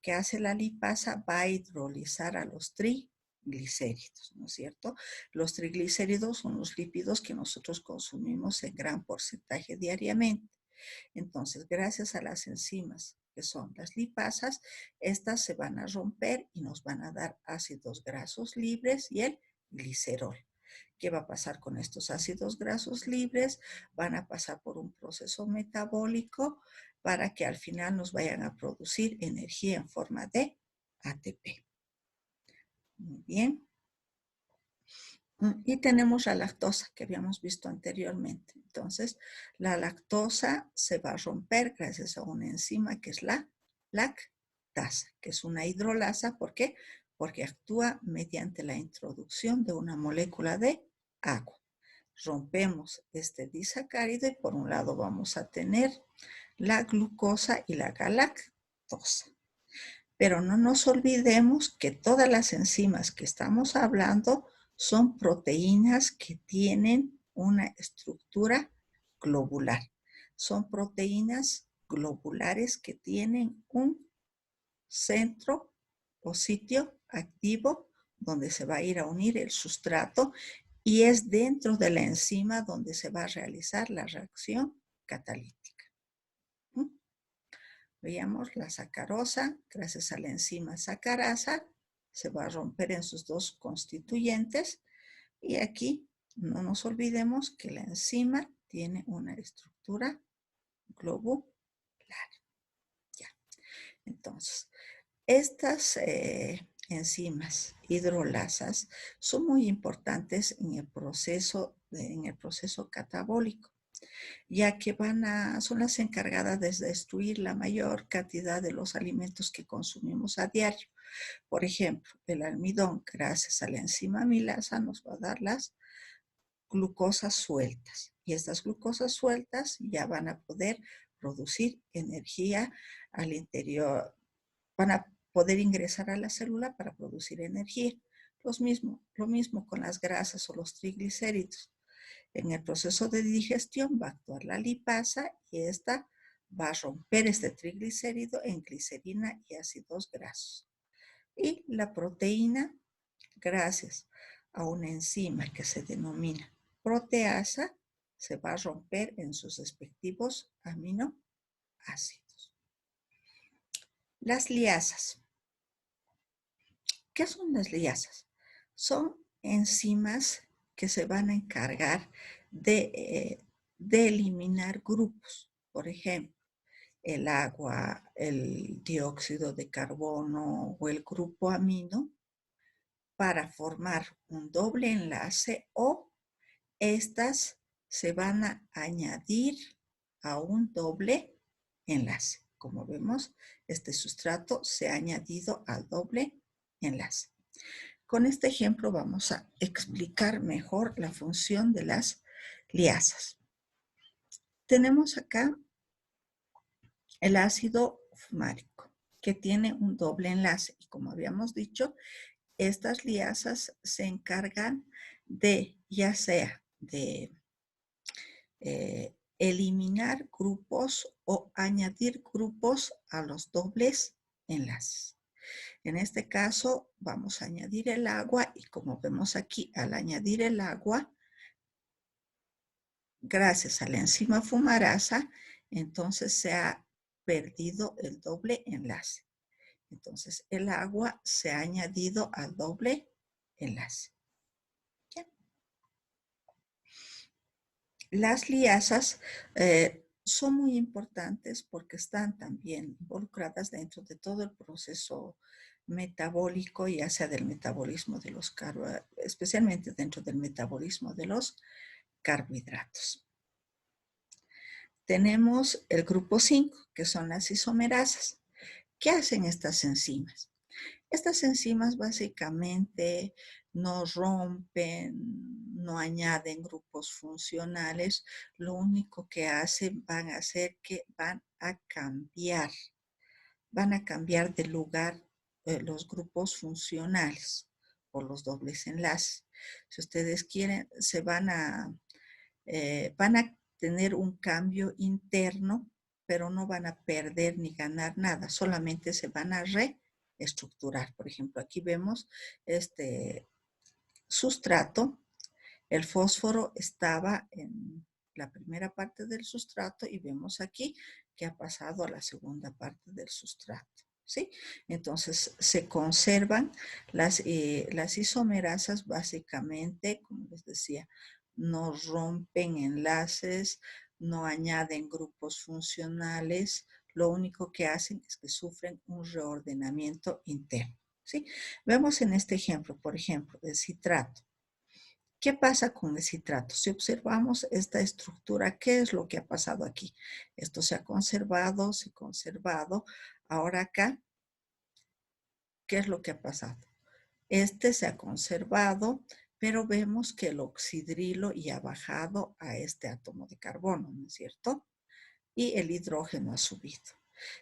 ¿Qué hace la lipasa? Va a hidrolizar a los triglicéridos, ¿no es cierto? Los triglicéridos son los lípidos que nosotros consumimos en gran porcentaje diariamente. Entonces, gracias a las enzimas que son las lipasas, estas se van a romper y nos van a dar ácidos grasos libres y el glicerol. ¿Qué va a pasar con estos ácidos grasos libres? Van a pasar por un proceso metabólico para que al final nos vayan a producir energía en forma de ATP. Muy bien. Y tenemos la lactosa que habíamos visto anteriormente. Entonces, la lactosa se va a romper gracias a una enzima que es la lactasa, que es una hidrolasa. ¿Por qué? Porque actúa mediante la introducción de una molécula de agua. Rompemos este disacárido y por un lado vamos a tener la glucosa y la galactosa. Pero no nos olvidemos que todas las enzimas que estamos hablando son proteínas que tienen una estructura globular. Son proteínas globulares que tienen un centro o sitio activo donde se va a ir a unir el sustrato y es dentro de la enzima donde se va a realizar la reacción catalítica. Veíamos la sacarosa, gracias a la enzima sacarasa, se va a romper en sus dos constituyentes. Y aquí no nos olvidemos que la enzima tiene una estructura globular. Ya. Entonces, estas enzimas hidrolasas son muy importantes en el proceso catabólico, ya que son las encargadas de destruir la mayor cantidad de los alimentos que consumimos a diario. Por ejemplo, el almidón, gracias a la enzima amilasa, nos va a dar las glucosas sueltas. Y estas glucosas sueltas ya van a poder producir energía al interior, van a poder ingresar a la célula para producir energía. Lo mismo con las grasas o los triglicéridos. En el proceso de digestión va a actuar la lipasa y esta va a romper este triglicérido en glicerina y ácidos grasos. Y la proteína, gracias a una enzima que se denomina proteasa, se va a romper en sus respectivos aminoácidos. Las liasas. ¿Qué son las liasas? Son enzimas que se van a encargar de eliminar grupos. Por ejemplo, el agua, el dióxido de carbono o el grupo amino para formar un doble enlace o estas se van a añadir a un doble enlace. Como vemos, este sustrato se ha añadido al doble enlace. Con este ejemplo vamos a explicar mejor la función de las liasas. Tenemos acá el ácido fumárico, que tiene un doble enlace. Y como habíamos dicho, estas liasas se encargan de, ya sea de eliminar grupos o añadir grupos a los dobles enlaces. En este caso vamos a añadir el agua y como vemos aquí, al añadir el agua, gracias a la enzima fumarasa, entonces se ha perdido el doble enlace. Entonces el agua se ha añadido al doble enlace. ¿Ya? Las liasas son muy importantes porque están también involucradas dentro de todo el proceso metabólico, ya sea del metabolismo de los carbohidratos, especialmente dentro del metabolismo de los carbohidratos. Tenemos el grupo 5, que son las isomerasas. ¿Qué hacen estas enzimas? Estas enzimas básicamente no rompen, no añaden grupos funcionales, lo único que hacen van a hacer que van a cambiar de lugar los grupos funcionales o los dobles enlaces. Si ustedes quieren, van a tener un cambio interno, pero no van a perder ni ganar nada, solamente se van a reestructurar. Por ejemplo, aquí vemos este sustrato. El fósforo estaba en la primera parte del sustrato y vemos aquí que ha pasado a la segunda parte del sustrato. ¿Sí? Entonces se conservan las isomerasas básicamente, como les decía, no rompen enlaces, no añaden grupos funcionales, lo único que hacen es que sufren un reordenamiento interno. ¿Sí? Vemos en este ejemplo, por ejemplo, el citrato. ¿Qué pasa con el citrato? Si observamos esta estructura, ¿qué es lo que ha pasado aquí? Esto se ha conservado. Ahora acá, ¿qué es lo que ha pasado? Este se ha conservado, pero vemos que el oxidrilo ya ha bajado a este átomo de carbono, ¿no es cierto? Y el hidrógeno ha subido.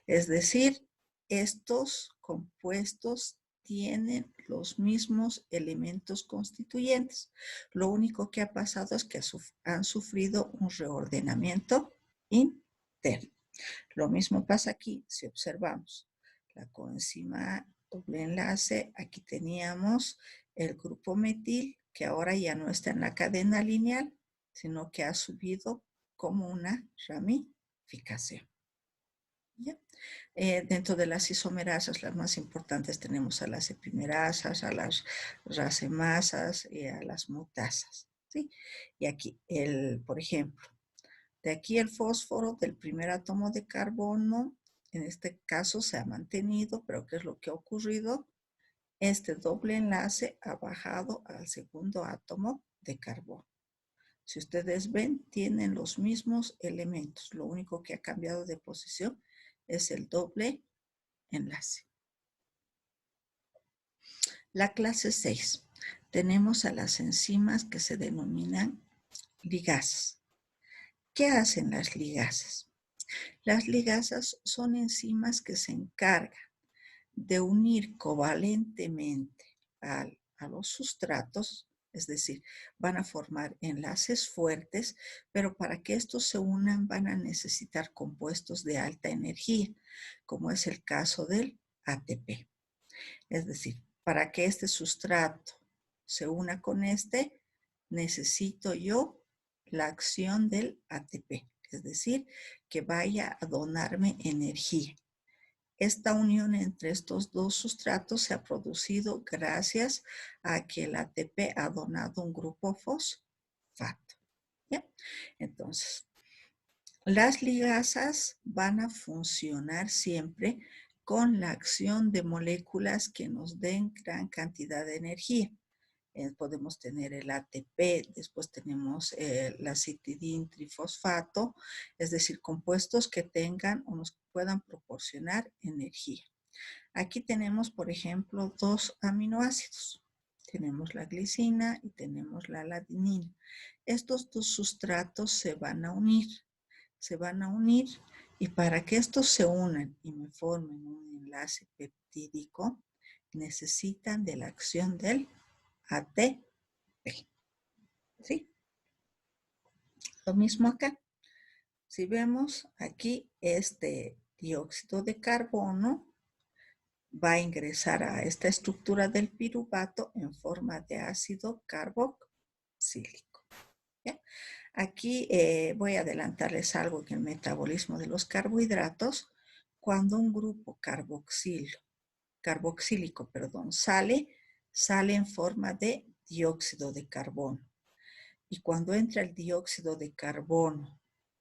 Es decir, estos compuestos tienen los mismos elementos constituyentes. Lo único que ha pasado es que han sufrido un reordenamiento interno. Lo mismo pasa aquí si observamos la coenzima doble enlace. Aquí teníamos el grupo metil, que ahora ya no está en la cadena lineal, sino que ha subido como una ramificación. ¿Ya? Dentro de las isomerasas, las más importantes tenemos a las epimerasas, a las racemasas y a las mutasas. ¿Sí? Y aquí, por ejemplo, de aquí el fósforo del primer átomo de carbono, en este caso se ha mantenido, pero ¿qué es lo que ha ocurrido? Este doble enlace ha bajado al segundo átomo de carbono. Si ustedes ven, tienen los mismos elementos. Lo único que ha cambiado de posición es el doble enlace. La clase 6. Tenemos a las enzimas que se denominan ligasas. ¿Qué hacen las ligasas? Las ligasas son enzimas que se encargan de unir covalentemente a los sustratos, es decir, van a formar enlaces fuertes, pero para que estos se unan van a necesitar compuestos de alta energía, como es el caso del ATP. Es decir, para que este sustrato se una con este, necesito yo la acción del ATP, es decir, que vaya a donarme energía. Esta unión entre estos dos sustratos se ha producido gracias a que el ATP ha donado un grupo fosfato. ¿Ya? Entonces, las ligasas van a funcionar siempre con la acción de moléculas que nos den gran cantidad de energía. Podemos tener el ATP, después tenemos el acitidin trifosfato, es decir, compuestos que tengan o nos puedan proporcionar energía. Aquí tenemos, por ejemplo, dos aminoácidos. Tenemos la glicina y tenemos la adenina. Estos dos sustratos se van a unir y para que estos se unan y me formen un enlace peptídico, necesitan de la acción del ATP. ¿Sí? Lo mismo acá. Si vemos aquí, este dióxido de carbono va a ingresar a esta estructura del piruvato en forma de ácido carboxílico. ¿Ya? Aquí voy a adelantarles algo que el metabolismo de los carbohidratos, cuando un grupo carboxílico sale en forma de dióxido de carbono. Y cuando entra el dióxido de carbono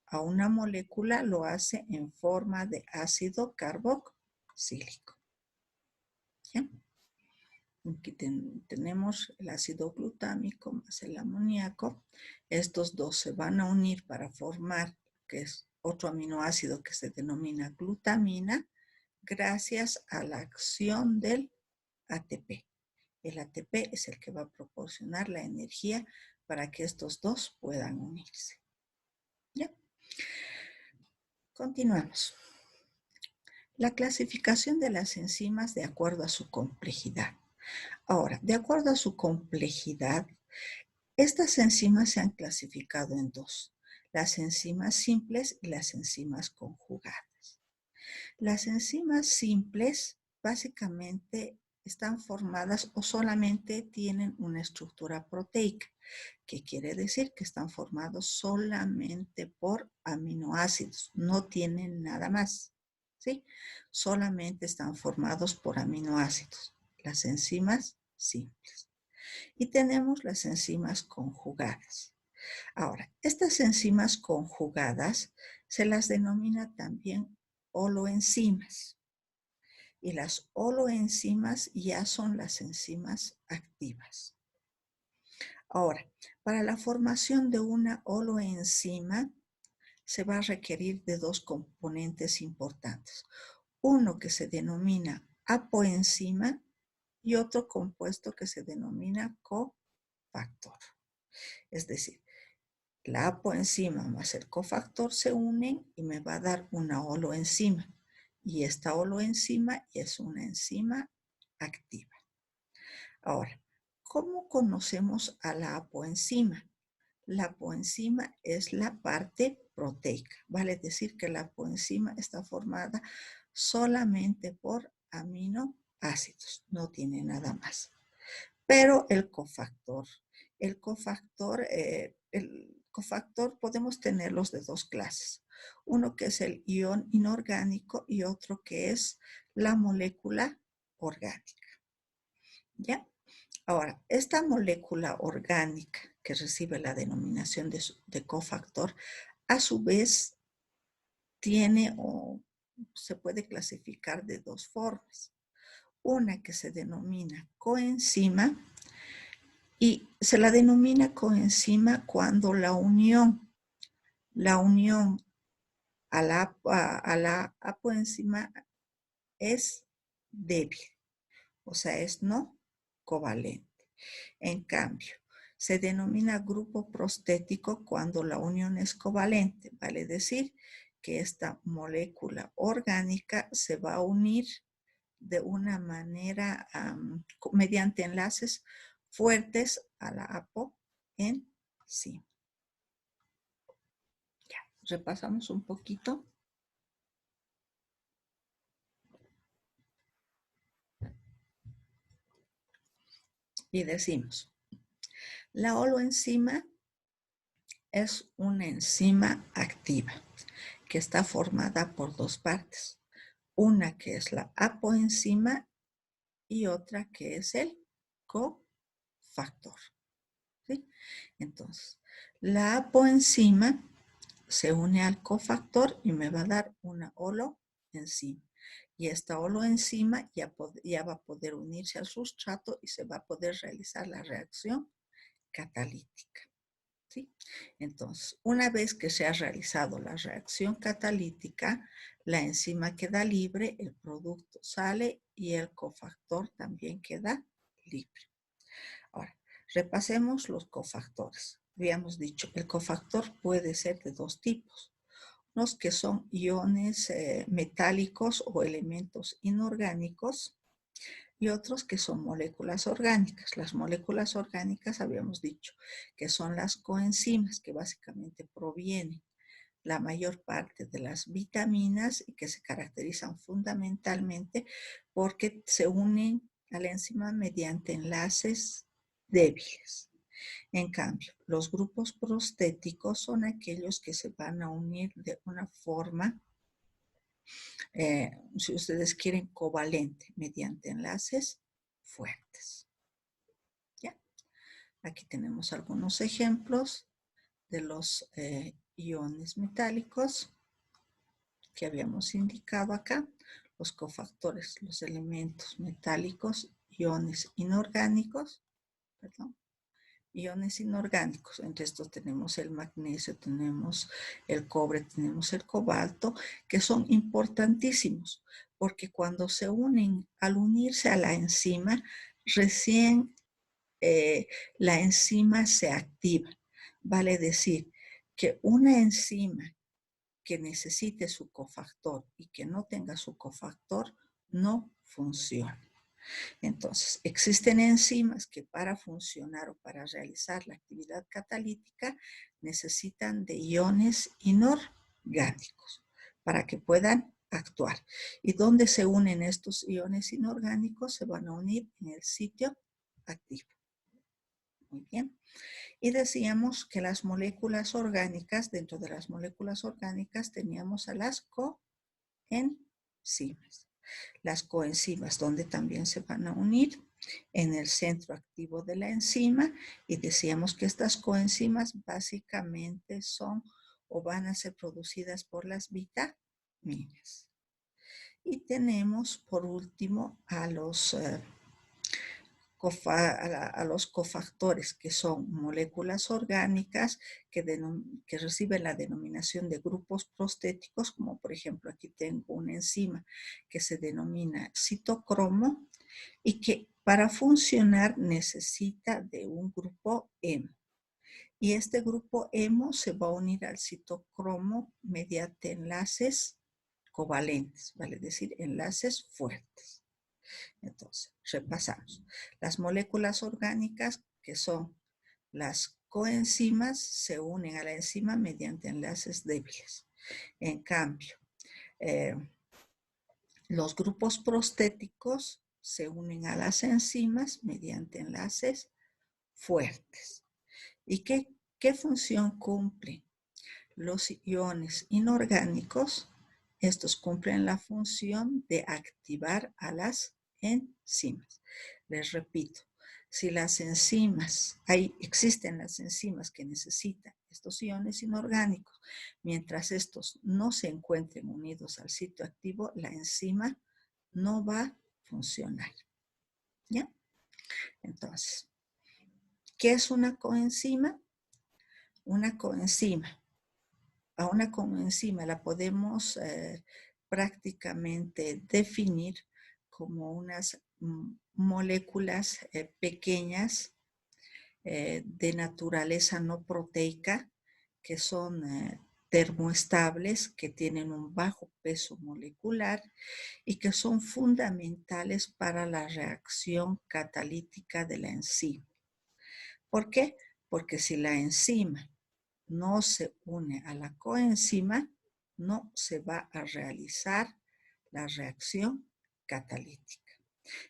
a una molécula, lo hace en forma de ácido carboxílico. ¿Ya? Aquí tenemos el ácido glutámico más el amoníaco. Estos dos se van a unir para formar, que es otro aminoácido que se denomina glutamina, gracias a la acción del ATP. El ATP es el que va a proporcionar la energía para que estos dos puedan unirse. ¿Ya? Continuamos. La clasificación de las enzimas de acuerdo a su complejidad. Ahora, de acuerdo a su complejidad, estas enzimas se han clasificado en dos: las enzimas simples y las enzimas conjugadas. Las enzimas simples básicamente están formadas o solamente tienen una estructura proteica, que quiere decir que están formados solamente por aminoácidos, no tienen nada más, ¿sí? Solamente están formados por aminoácidos, las enzimas simples. Y tenemos las enzimas conjugadas. Ahora, estas enzimas conjugadas se las denomina también holoenzimas. Y las holoenzimas ya son las enzimas activas. Ahora, para la formación de una holoenzima se va a requerir de dos componentes importantes. Uno que se denomina apoenzima y otro compuesto que se denomina cofactor. Es decir, la apoenzima más el cofactor se unen y me va a dar una holoenzima. Y esta holoenzima es una enzima activa. Ahora, ¿cómo conocemos a la apoenzima? La apoenzima es la parte proteica. Vale decir que la apoenzima está formada solamente por aminoácidos. No tiene nada más. Pero el cofactor podemos tenerlos de dos clases. Uno que es el ion inorgánico y otro que es la molécula orgánica. ¿Ya? Ahora, esta molécula orgánica que recibe la denominación de cofactor, a su vez tiene o se puede clasificar de dos formas. Una que se denomina coenzima, y se la denomina coenzima cuando la unión a la apoenzima es débil, o sea, es no covalente. En cambio, se denomina grupo prostético cuando la unión es covalente, vale decir que esta molécula orgánica se va a unir de una manera mediante enlaces fuertes a la apoenzima. Ya, repasamos un poquito. Y decimos, la holoenzima es una enzima activa que está formada por dos partes. Una que es la apoenzima y otra que es el cofactor. ¿Sí? Entonces, la apoenzima se une al cofactor y me va a dar una holoenzima. Y esta holoenzima ya va a poder unirse al sustrato y se va a poder realizar la reacción catalítica. ¿Sí? Entonces, una vez que se ha realizado la reacción catalítica, la enzima queda libre, el producto sale y el cofactor también queda libre. Ahora, repasemos los cofactores. Habíamos dicho, el cofactor puede ser de dos tipos. Unos que son iones metálicos o elementos inorgánicos, y otros que son moléculas orgánicas. Las moléculas orgánicas habíamos dicho que son las coenzimas, que básicamente provienen la mayor parte de las vitaminas y que se caracterizan fundamentalmente porque se unen a la enzima mediante enlaces débiles. En cambio, los grupos prostéticos son aquellos que se van a unir de una forma si ustedes quieren, covalente, mediante enlaces fuertes. ¿Ya? Aquí tenemos algunos ejemplos de los iones metálicos que habíamos indicado acá. los cofactores, los elementos metálicos, iones inorgánicos, perdón, iones inorgánicos. Entre estos tenemos el magnesio, tenemos el cobre, tenemos el cobalto, que son importantísimos, porque cuando se unen, al unirse a la enzima, recién la enzima se activa. Vale decir que una enzima que necesite su cofactor y que no tenga su cofactor no funciona. Entonces, existen enzimas que para funcionar o para realizar la actividad catalítica necesitan de iones inorgánicos para que puedan actuar. ¿Y dónde se unen estos iones inorgánicos? Se van a unir en el sitio activo. Muy bien. Y decíamos que las moléculas orgánicas, dentro de las moléculas orgánicas teníamos a las coenzimas. Las coenzimas, donde también se van a unir en el centro activo de la enzima, y decíamos que estas coenzimas básicamente son o van a ser producidas por las vitaminas. Y tenemos por último a los cofactores, que son moléculas orgánicas que reciben la denominación de grupos prostéticos, como por ejemplo aquí tengo una enzima que se denomina citocromo y que para funcionar necesita de un grupo hemo. Y este grupo hemo se va a unir al citocromo mediante enlaces covalentes, vale decir, enlaces fuertes. Entonces, repasamos. Las moléculas orgánicas, que son las coenzimas, se unen a la enzima mediante enlaces débiles. En cambio, los grupos prostéticos se unen a las enzimas mediante enlaces fuertes. ¿Y qué función cumplen? Los iones inorgánicos, estos cumplen la función de activar a las enzimas. Les repito, si las enzimas, existen las enzimas que necesitan estos iones inorgánicos, mientras estos no se encuentren unidos al sitio activo, la enzima no va a funcionar. ¿Ya? Entonces, ¿qué es una coenzima? Una coenzima. A una coenzima la podemos prácticamente definir como unas moléculas pequeñas de naturaleza no proteica, que son termoestables, que tienen un bajo peso molecular y que son fundamentales para la reacción catalítica de la enzima. ¿Por qué? Porque si la enzima no se une a la coenzima, no se va a realizar la reacción catalítica.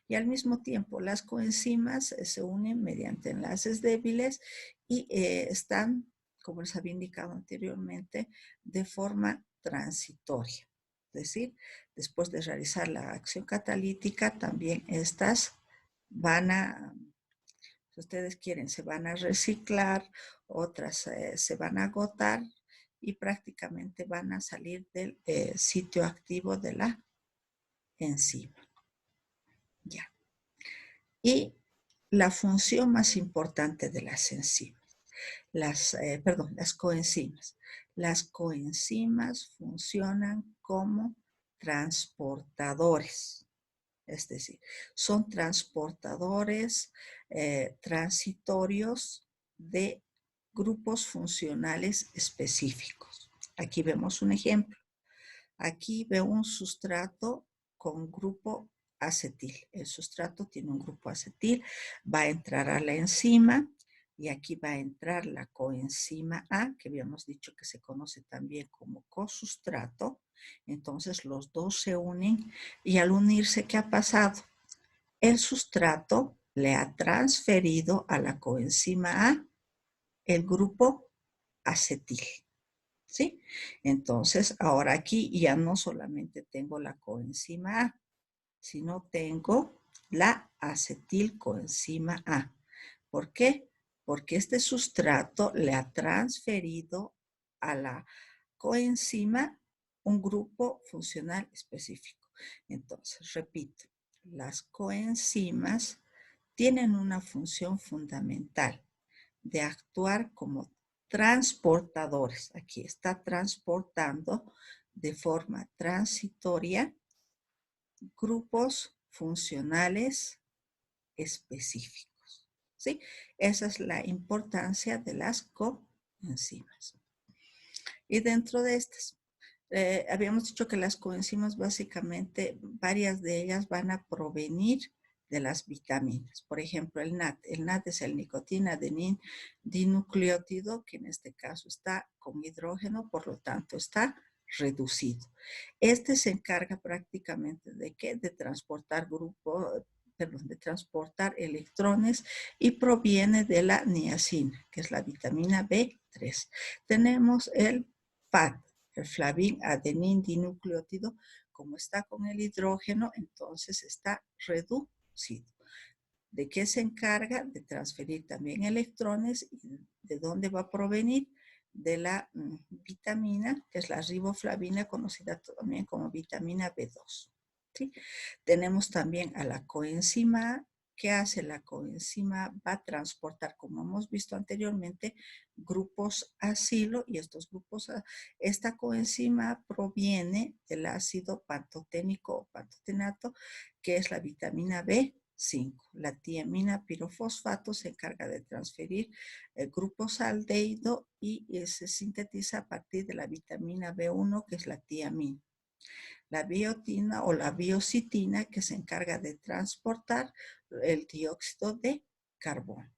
Y al mismo tiempo, las coenzimas se unen mediante enlaces débiles y están, como les había indicado anteriormente, de forma transitoria. Es decir, después de realizar la acción catalítica, también estas van a, si ustedes quieren, se van a reciclar, otras se van a agotar y prácticamente van a salir del sitio activo de la enzima. Ya. Y la función más importante de las enzimas, las coenzimas. Las coenzimas funcionan como transportadores. Es decir, son transportadores transitorios de grupos funcionales específicos. Aquí vemos un ejemplo. Aquí veo un sustrato con grupo acetil. El sustrato tiene un grupo acetil, va a entrar a la enzima y aquí va a entrar la coenzima A, que habíamos dicho que se conoce también como cosustrato. Entonces los dos se unen y al unirse, ¿qué ha pasado? El sustrato le ha transferido a la coenzima A el grupo acetil. ¿Sí? Entonces, ahora aquí ya no solamente tengo la coenzima A, sino tengo la acetilcoenzima A. ¿Por qué? Porque este sustrato le ha transferido a la coenzima un grupo funcional específico. Entonces, repito, las coenzimas tienen una función fundamental de actuar como transportadores. Aquí está transportando de forma transitoria grupos funcionales específicos. ¿Sí? Esa es la importancia de las coenzimas. Y dentro de estas, habíamos dicho que las coenzimas básicamente, varias de ellas van a provenir de las vitaminas. Por ejemplo, el NAD. El NAD es el nicotina adenin dinucleótido, que en este caso está con hidrógeno, por lo tanto está reducido. Este se encarga prácticamente de ¿qué? De transportar de transportar electrones y proviene de la niacina, que es la vitamina B3. Tenemos el FAD, el flavín adenin dinucleótido, como está con el hidrógeno, entonces está reducido. ¿De qué se encarga? De transferir también electrones. ¿Y de dónde va a provenir? De la vitamina, que es la riboflavina, conocida también como vitamina B2. ¿Sí? Tenemos también a la coenzima A. ¿Qué hace la coenzima? Va a transportar, como hemos visto anteriormente, grupos acilo, y estos grupos, esta coenzima proviene del ácido pantoténico o pantotenato, que es la vitamina B5. La tiamina pirofosfato se encarga de transferir grupos aldehído y se sintetiza a partir de la vitamina B1, que es la tiamina. La biotina o la biocitina, que se encarga de transportar el dióxido de carbono.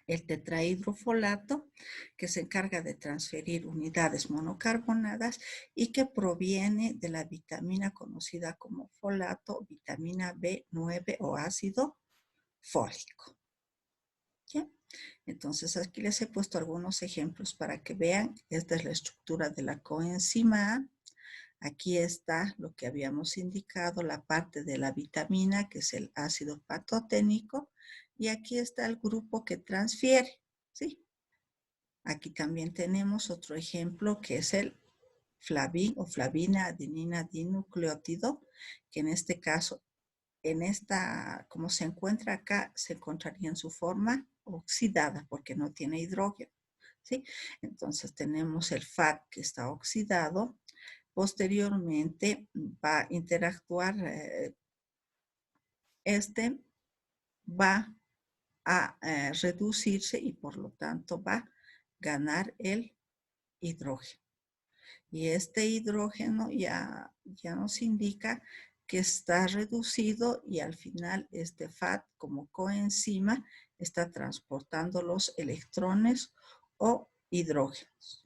El tetrahidrofolato, que se encarga de transferir unidades monocarbonadas y que proviene de la vitamina conocida como folato, vitamina B9 o ácido fólico. ¿Ya? Entonces aquí les he puesto algunos ejemplos para que vean. Esta es la estructura de la coenzima A. Aquí está lo que habíamos indicado, la parte de la vitamina, que es el ácido pantoténico, y aquí está el grupo que transfiere, ¿sí? Aquí también tenemos otro ejemplo que es el flavín o flavina adenina dinucleótido, que en este caso, como se encuentra acá, se encontraría en su forma oxidada porque no tiene hidrógeno, ¿sí? Entonces tenemos el FAT que está oxidado. Posteriormente va a interactuar, va a reducirse y por lo tanto va a ganar el hidrógeno. Y este hidrógeno ya nos indica que está reducido y al final este FAT como coenzima está transportando los electrones o hidrógenos.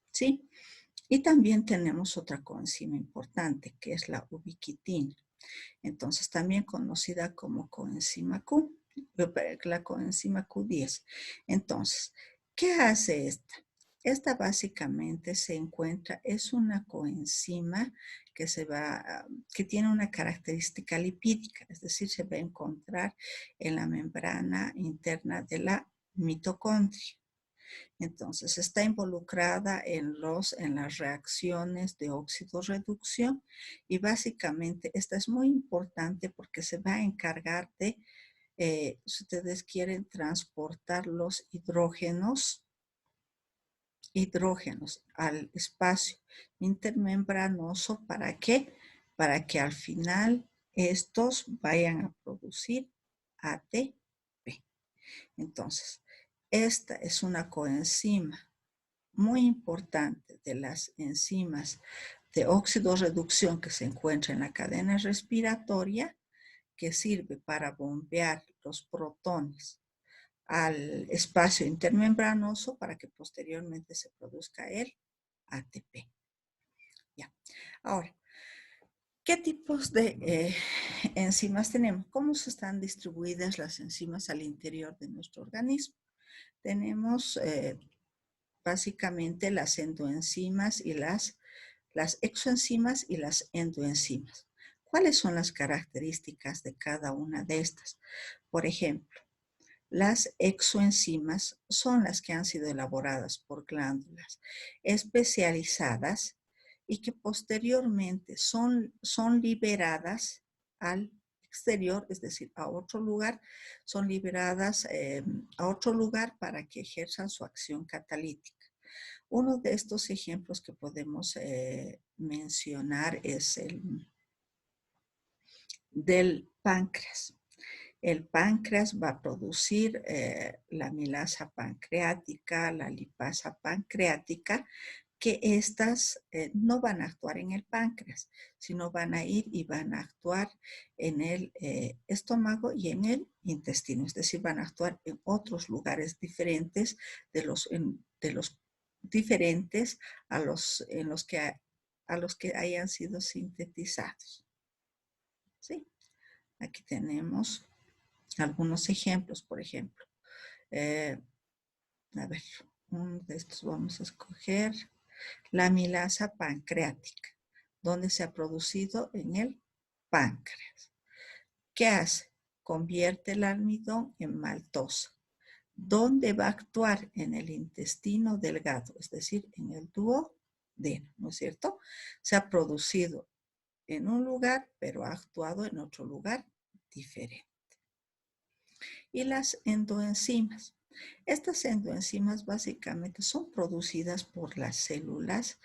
¿Sí? Y también tenemos otra coenzima importante, que es la ubiquitina. Entonces, también conocida como coenzima Q, la coenzima Q10. Entonces, ¿qué hace esta? Esta básicamente es una coenzima que tiene una característica lipídica, es decir, se va a encontrar en la membrana interna de la mitocondria. Entonces, está involucrada en las reacciones de óxido-reducción y básicamente esta es muy importante porque se va a encargar de, si ustedes quieren, transportar los hidrógenos al espacio intermembranoso. ¿Para qué? Para que al final estos vayan a producir ATP. Entonces, esta es una coenzima muy importante de las enzimas de óxido-reducción que se encuentra en la cadena respiratoria, que sirve para bombear los protones al espacio intermembranoso para que posteriormente se produzca el ATP. Ya. Ahora, ¿qué tipos de enzimas tenemos? ¿Cómo se están distribuidas las enzimas al interior de nuestro organismo? Tenemos básicamente las endoenzimas y las exoenzimas y las endoenzimas. ¿Cuáles son las características de cada una de estas? Por ejemplo, las exoenzimas son las que han sido elaboradas por glándulas especializadas y que posteriormente son liberadas al exterior, es decir, a otro lugar, son liberadas a otro lugar para que ejerzan su acción catalítica. Uno de estos ejemplos que podemos mencionar es el del páncreas. El páncreas va a producir la amilasa pancreática, la lipasa pancreática, que estas no van a actuar en el páncreas, sino van a ir y van a actuar en el estómago y en el intestino, es decir, van a actuar en otros lugares diferentes de los diferentes a los que hayan sido sintetizados. ¿Sí? Aquí tenemos algunos ejemplos, por ejemplo. A ver, uno de estos vamos a escoger. La amilasa pancreática, donde se ha producido en el páncreas. ¿Qué hace? Convierte el almidón en maltosa. ¿Dónde va a actuar? En el intestino delgado, es decir, en el duodeno, ¿no es cierto? Se ha producido en un lugar, pero ha actuado en otro lugar diferente. Y las endoenzimas. Estas endoenzimas básicamente son producidas por las células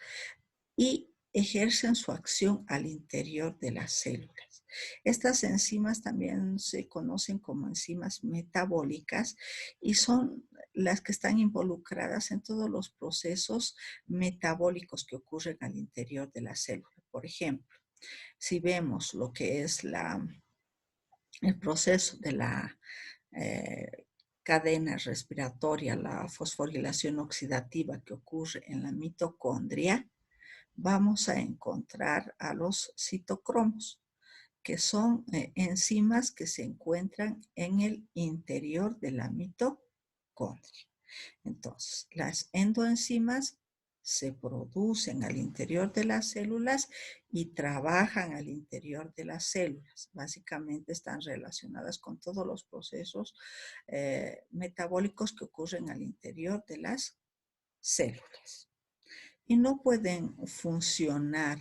y ejercen su acción al interior de las células. Estas enzimas también se conocen como enzimas metabólicas y son las que están involucradas en todos los procesos metabólicos que ocurren al interior de la célula. Por ejemplo, si vemos lo que es el proceso de la cadena respiratoria, la fosforilación oxidativa que ocurre en la mitocondria, vamos a encontrar a los citocromos, que son enzimas que se encuentran en el interior de la mitocondria. Entonces, las endoenzimas se producen al interior de las células y trabajan al interior de las células. Básicamente están relacionadas con todos los procesos metabólicos que ocurren al interior de las células. Y no pueden funcionar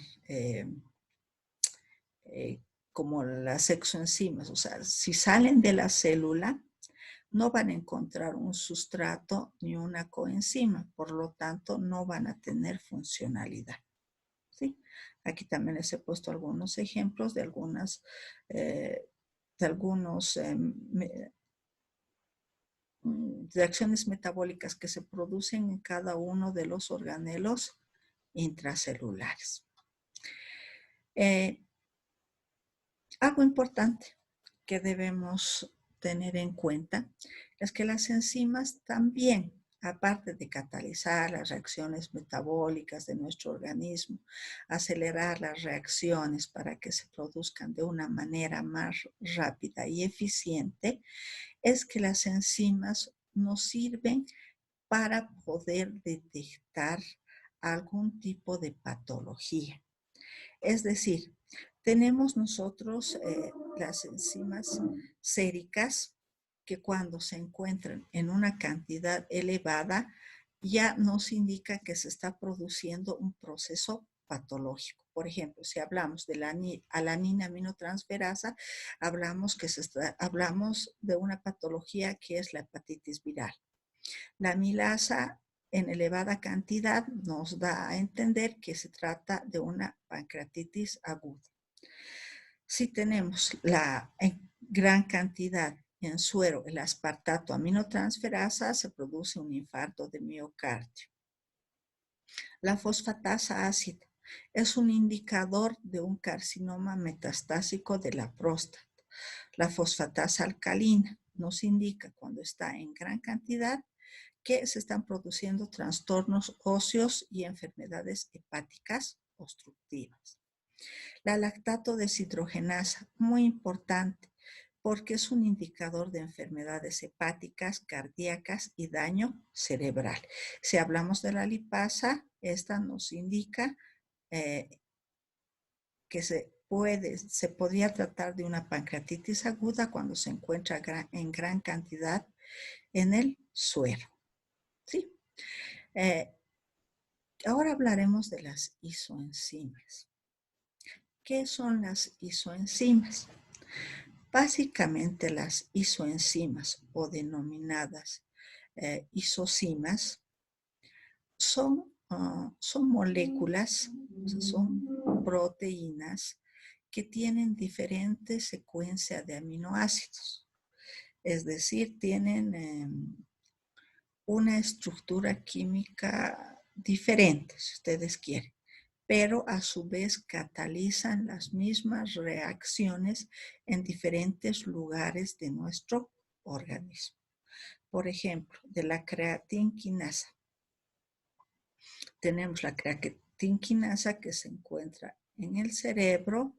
como las exoenzimas. O sea, si salen de la célula, no van a encontrar un sustrato ni una coenzima, por lo tanto no van a tener funcionalidad. ¿Sí? Aquí también les he puesto algunos ejemplos de algunos reacciones metabólicas que se producen en cada uno de los organelos intracelulares. Algo importante que debemos tener en cuenta es que las enzimas también, aparte de catalizar las reacciones metabólicas de nuestro organismo, acelerar las reacciones para que se produzcan de una manera más rápida y eficiente, es que las enzimas nos sirven para poder detectar algún tipo de patología. Es decir, tenemos nosotros las enzimas séricas que cuando se encuentran en una cantidad elevada ya nos indica que se está produciendo un proceso patológico. Por ejemplo, si hablamos de la alanina aminotransferasa, hablamos de una patología que es la hepatitis viral. La amilasa en elevada cantidad nos da a entender que se trata de una pancreatitis aguda. Si tenemos en gran cantidad en suero el aspartato aminotransferasa, se produce un infarto de miocardio. La fosfatasa ácida es un indicador de un carcinoma metastásico de la próstata. La fosfatasa alcalina nos indica cuando está en gran cantidad que se están produciendo trastornos óseos y enfermedades hepáticas obstructivas. La lactato deshidrogenasa, muy importante, porque es un indicador de enfermedades hepáticas, cardíacas y daño cerebral. Si hablamos de la lipasa, esta nos indica que se podría tratar de una pancreatitis aguda cuando se encuentra en gran cantidad en el suero. ¿Sí? Ahora hablaremos de las isoenzimas. ¿Qué son las isoenzimas? Básicamente las isoenzimas o denominadas isocimas son moléculas, o sea, son proteínas que tienen diferentes secuencias de aminoácidos. Es decir, tienen una estructura química diferente, si ustedes quieren, pero a su vez catalizan las mismas reacciones en diferentes lugares de nuestro organismo. Por ejemplo, de la creatinquinasa. Tenemos la creatinquinasa que se encuentra en el cerebro,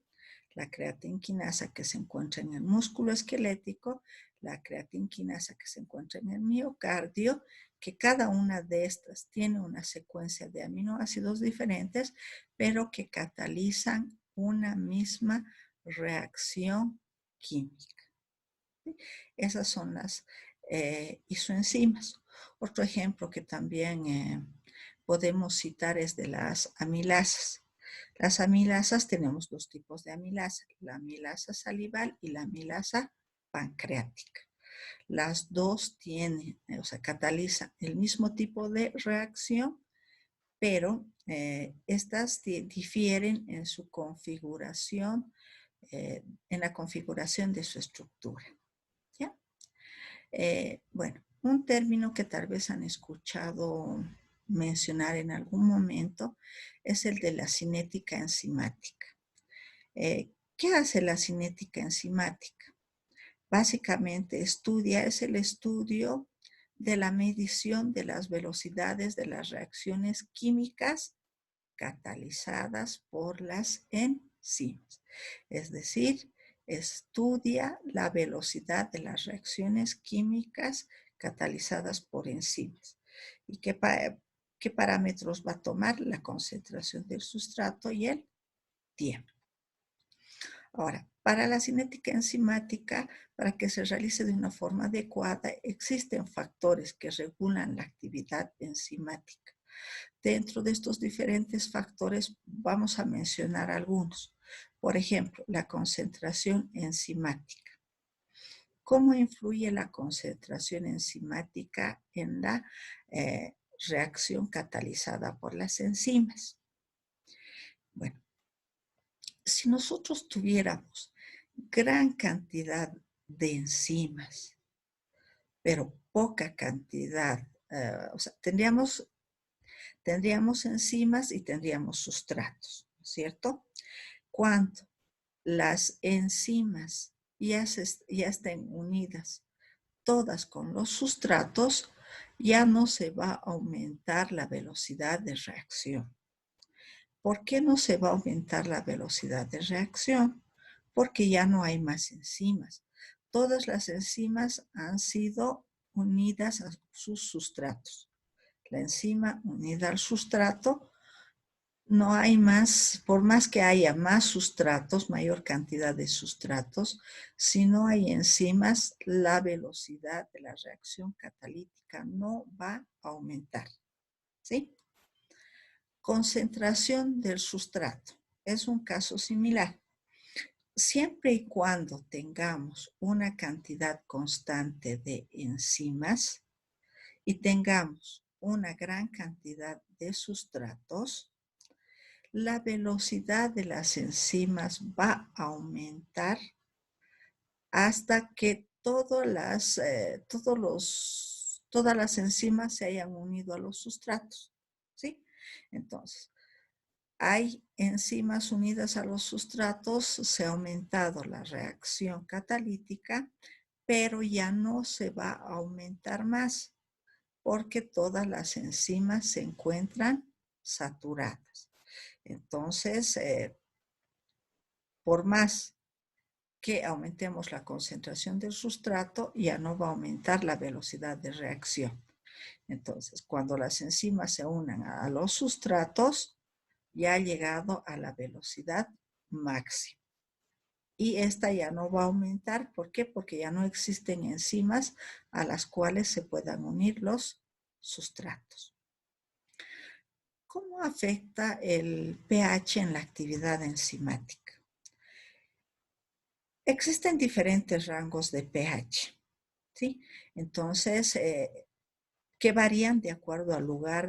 la creatinquinasa que se encuentra en el músculo esquelético, la creatinquinasa que se encuentra en el miocardio, que cada una de estas tiene una secuencia de aminoácidos diferentes, pero que catalizan una misma reacción química. Esas son las isoenzimas. Otro ejemplo que también podemos citar es de las amilasas. Las amilasas, tenemos dos tipos de amilasa, la amilasa salival y la amilasa pancreática. Las dos tienen, o sea, catalizan el mismo tipo de reacción, pero estas difieren en su configuración, en la configuración de su estructura. ¿Ya? Bueno, un término que tal vez han escuchado mencionar en algún momento es el de la cinética enzimática. ¿Qué hace la cinética enzimática? Básicamente es el estudio de la medición de las velocidades de las reacciones químicas catalizadas por las enzimas. Es decir, estudia la velocidad de las reacciones químicas catalizadas por enzimas. ¿Y qué parámetros va a tomar? La concentración del sustrato y el tiempo. Ahora, para la cinética enzimática, para que se realice de una forma adecuada, existen factores que regulan la actividad enzimática. Dentro de estos diferentes factores vamos a mencionar algunos. Por ejemplo, la concentración enzimática. ¿Cómo influye la concentración enzimática en la reacción catalizada por las enzimas? Bueno, si nosotros tuviéramos gran cantidad de enzimas, pero poca cantidad, o sea, tendríamos enzimas y tendríamos sustratos, ¿cierto? Cuando las enzimas ya estén unidas todas con los sustratos, ya no se va a aumentar la velocidad de reacción. ¿Por qué no se va a aumentar la velocidad de reacción? Porque ya no hay más enzimas. Todas las enzimas han sido unidas a sus sustratos. La enzima unida al sustrato, no hay más, por más que haya más sustratos, mayor cantidad de sustratos, si no hay enzimas, la velocidad de la reacción catalítica no va a aumentar. ¿Sí? Concentración del sustrato. Es un caso similar. Siempre y cuando tengamos una cantidad constante de enzimas y tengamos una gran cantidad de sustratos, la velocidad de las enzimas va a aumentar hasta que todas las enzimas se hayan unido a los sustratos. ¿Sí? Entonces, hay enzimas unidas a los sustratos, se ha aumentado la reacción catalítica, pero ya no se va a aumentar más porque todas las enzimas se encuentran saturadas. Entonces, por más que aumentemos la concentración del sustrato, ya no va a aumentar la velocidad de reacción. Entonces, cuando las enzimas se unan a los sustratos, ya ha llegado a la velocidad máxima. Y esta ya no va a aumentar. ¿Por qué? Porque ya no existen enzimas a las cuales se puedan unir los sustratos. ¿Cómo afecta el pH en la actividad enzimática? Existen diferentes rangos de pH, ¿sí? Entonces, que varían de acuerdo al lugar,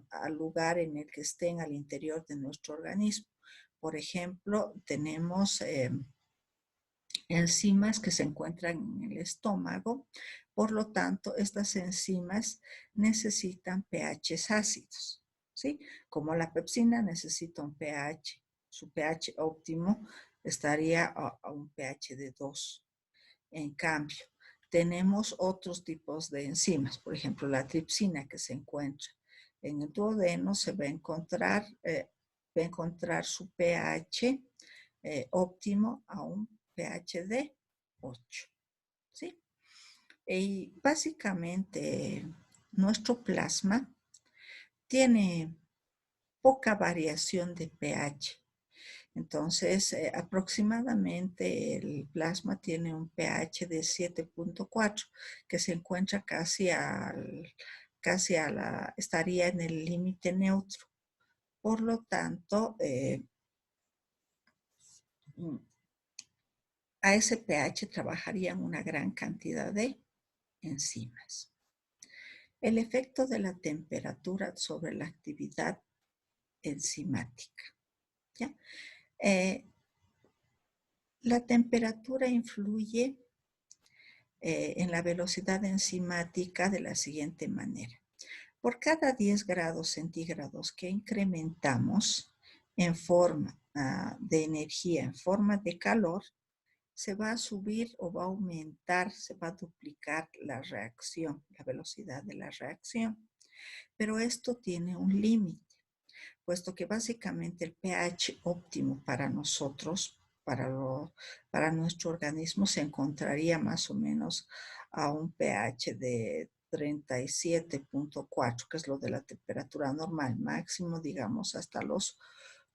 al lugar en el que estén al interior de nuestro organismo. Por ejemplo, tenemos enzimas que se encuentran en el estómago. Por lo tanto, estas enzimas necesitan pHs ácidos, ¿sí? Como la pepsina necesita un pH, su pH óptimo estaría a un pH de 2. En cambio, tenemos otros tipos de enzimas, por ejemplo, la tripsina que se encuentra en el duodeno se va a encontrar su pH óptimo a un pH de 8, ¿sí? Y básicamente nuestro plasma tiene poca variación de pH. Entonces, aproximadamente el plasma tiene un pH de 7.4, que se encuentra estaría en el límite neutro. Por lo tanto, a ese pH trabajarían una gran cantidad de enzimas. El efecto de la temperatura sobre la actividad enzimática. ¿Ya? La temperatura influye en la velocidad enzimática de la siguiente manera. Por cada 10 grados centígrados que incrementamos en forma de energía, en forma de calor, se va a subir o va a aumentar, se va a duplicar la reacción, la velocidad de la reacción. Pero esto tiene un límite, puesto que básicamente el pH óptimo para nosotros, para nuestro organismo, se encontraría más o menos a un pH de 37.4, que es lo de la temperatura normal, máximo, digamos, hasta los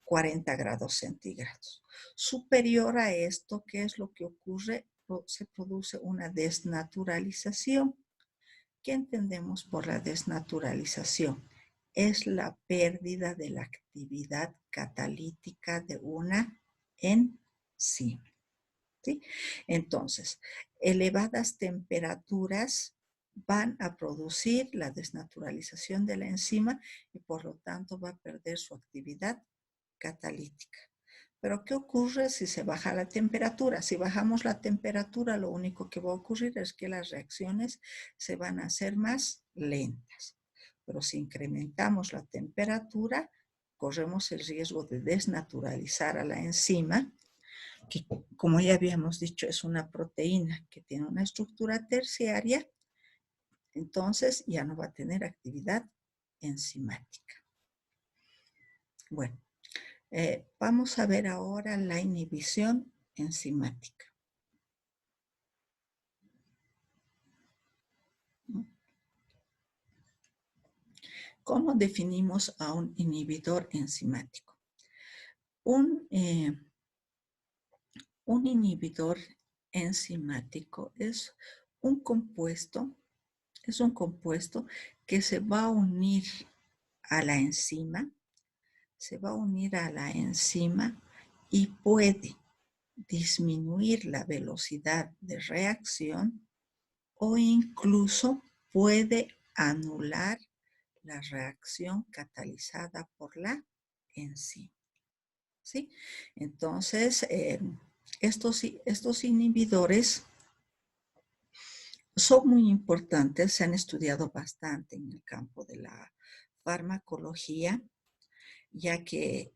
40 grados centígrados. Superior a esto, ¿qué es lo que ocurre? Se produce una desnaturalización. ¿Qué entendemos por la desnaturalización? Es la pérdida de la actividad catalítica de una enzima, ¿sí? Entonces, elevadas temperaturas van a producir la desnaturalización de la enzima y por lo tanto va a perder su actividad catalítica. Pero ¿qué ocurre si se baja la temperatura? Si bajamos la temperatura, lo único que va a ocurrir es que las reacciones se van a hacer más lentas. Pero si incrementamos la temperatura, corremos el riesgo de desnaturalizar a la enzima, que, como ya habíamos dicho, es una proteína que tiene una estructura terciaria, entonces ya no va a tener actividad enzimática. Bueno, vamos a ver ahora la inhibición enzimática. ¿Cómo definimos a un inhibidor enzimático? Un inhibidor enzimático es un compuesto que se va a unir a la enzima, y puede disminuir la velocidad de reacción o incluso puede anular la reacción catalizada por la enzima, ¿sí? Entonces, estos inhibidores son muy importantes, se han estudiado bastante en el campo de la farmacología, ya que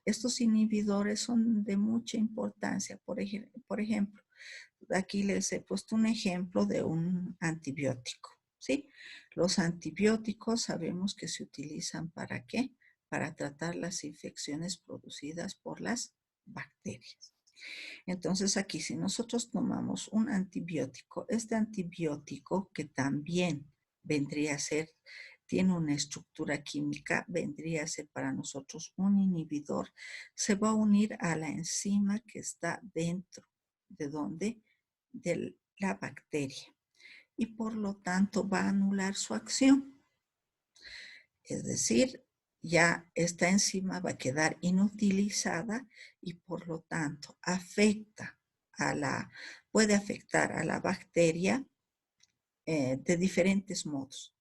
estos inhibidores son de mucha importancia. Por ejemplo, aquí les he puesto un ejemplo de un antibiótico, ¿sí? Los antibióticos sabemos que se utilizan ¿para qué? Para tratar las infecciones producidas por las bacterias. Entonces aquí, si nosotros tomamos un antibiótico, este antibiótico que también vendría a ser, tiene una estructura química, vendría a ser para nosotros un inhibidor, se va a unir a la enzima que está dentro de donde de la bacteria y por lo tanto va a anular su acción. Es decir, ya esta enzima va a quedar inutilizada y por lo tanto puede afectar a la bacteria de diferentes modos.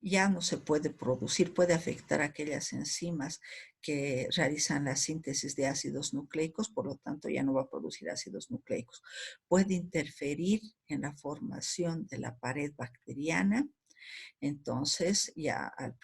Ya no se puede producir, puede afectar a aquellas enzimas que realizan la síntesis de ácidos nucleicos, por lo tanto ya no va a producir ácidos nucleicos. Puede interferir en la formación de la pared bacteriana. Entonces, ya al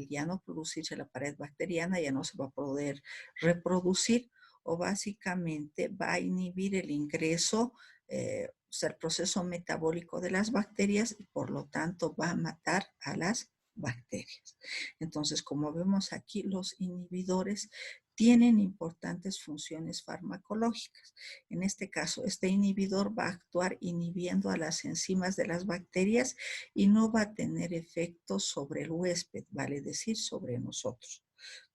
ya no producirse la pared bacteriana, ya no se va a poder reproducir, o básicamente va a inhibir el ingreso, o sea, el proceso metabólico de las bacterias, y por lo tanto va a matar a las bacterias. Entonces, como vemos aquí, los inhibidores tienen importantes funciones farmacológicas. En este caso, este inhibidor va a actuar inhibiendo a las enzimas de las bacterias y no va a tener efectos sobre el huésped, vale decir, sobre nosotros.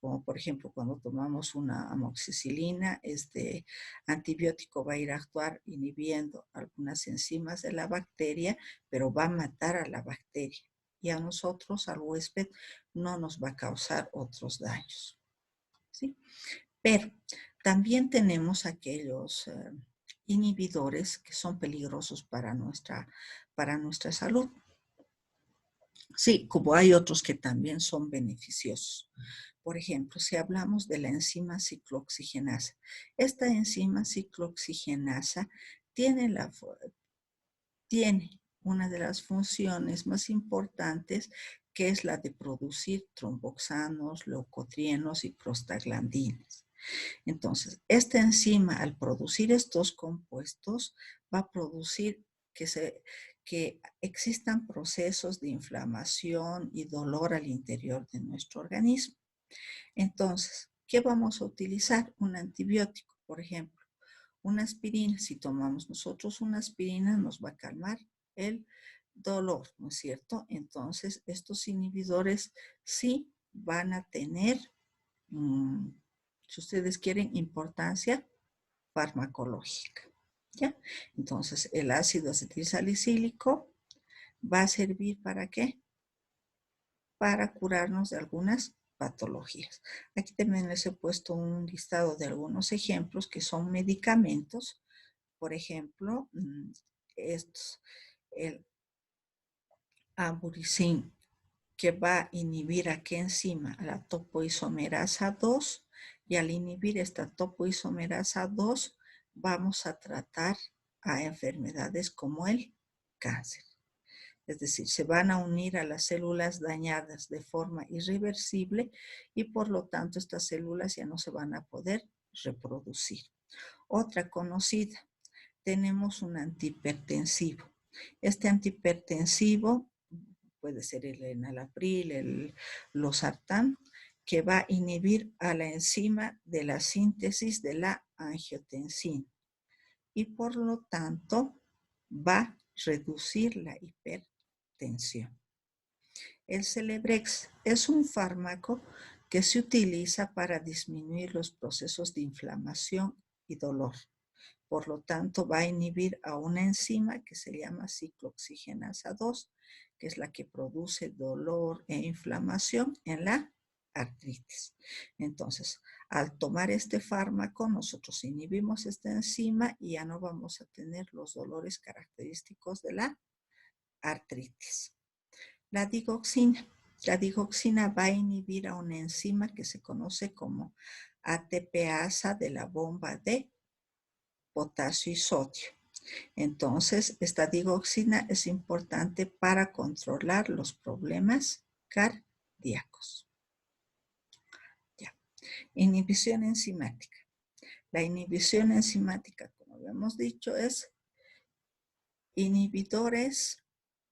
Como por ejemplo, cuando tomamos una amoxicilina, este antibiótico va a ir a actuar inhibiendo algunas enzimas de la bacteria, pero va a matar a la bacteria. Y a nosotros, al huésped, no nos va a causar otros daños. ¿Sí? Pero también tenemos aquellos inhibidores que son peligrosos para nuestra salud. Sí, como hay otros que también son beneficiosos. Por ejemplo, si hablamos de la enzima ciclooxigenasa, esta enzima ciclooxigenasa tiene, tiene una de las funciones más importantes, que es la de producir tromboxanos, leucotrienos y prostaglandinas. Entonces, esta enzima, al producir estos compuestos, va a producir que existan procesos de inflamación y dolor al interior de nuestro organismo. Entonces, ¿qué vamos a utilizar? Un antibiótico, por ejemplo. Una aspirina, si tomamos nosotros una aspirina, nos va a calmar el dolor, ¿no es cierto? Entonces, estos inhibidores sí van a tener, si ustedes quieren, importancia farmacológica. ¿Ya? Entonces, el ácido acetilsalicílico va a servir ¿para qué? Para curarnos de algunas patologías. Aquí también les he puesto un listado de algunos ejemplos que son medicamentos. Por ejemplo, estos, el amburicin, que va a inhibir a qué enzima, a la topoisomerasa 2, y al inhibir esta topoisomerasa 2 vamos a tratar a enfermedades como el cáncer. Es decir, se van a unir a las células dañadas de forma irreversible y por lo tanto estas células ya no se van a poder reproducir. Otra conocida, tenemos un antihipertensivo. Este antihipertensivo puede ser el enalapril, el losartán, que va a inhibir a la enzima de la síntesis de la angiotensina y por lo tanto va a reducir la hipertensión. El Celebrex es un fármaco que se utiliza para disminuir los procesos de inflamación y dolor. Por lo tanto, va a inhibir a una enzima que se llama ciclooxigenasa 2, que es la que produce dolor e inflamación en la artritis. Entonces, al tomar este fármaco, nosotros inhibimos esta enzima y ya no vamos a tener los dolores característicos de la artritis. La digoxina. La digoxina va a inhibir a una enzima que se conoce como ATPasa de la bomba de potasio y sodio. Entonces, esta digoxina es importante para controlar los problemas cardíacos. Ya. Inhibición enzimática. La inhibición enzimática, como habíamos dicho, es inhibidores.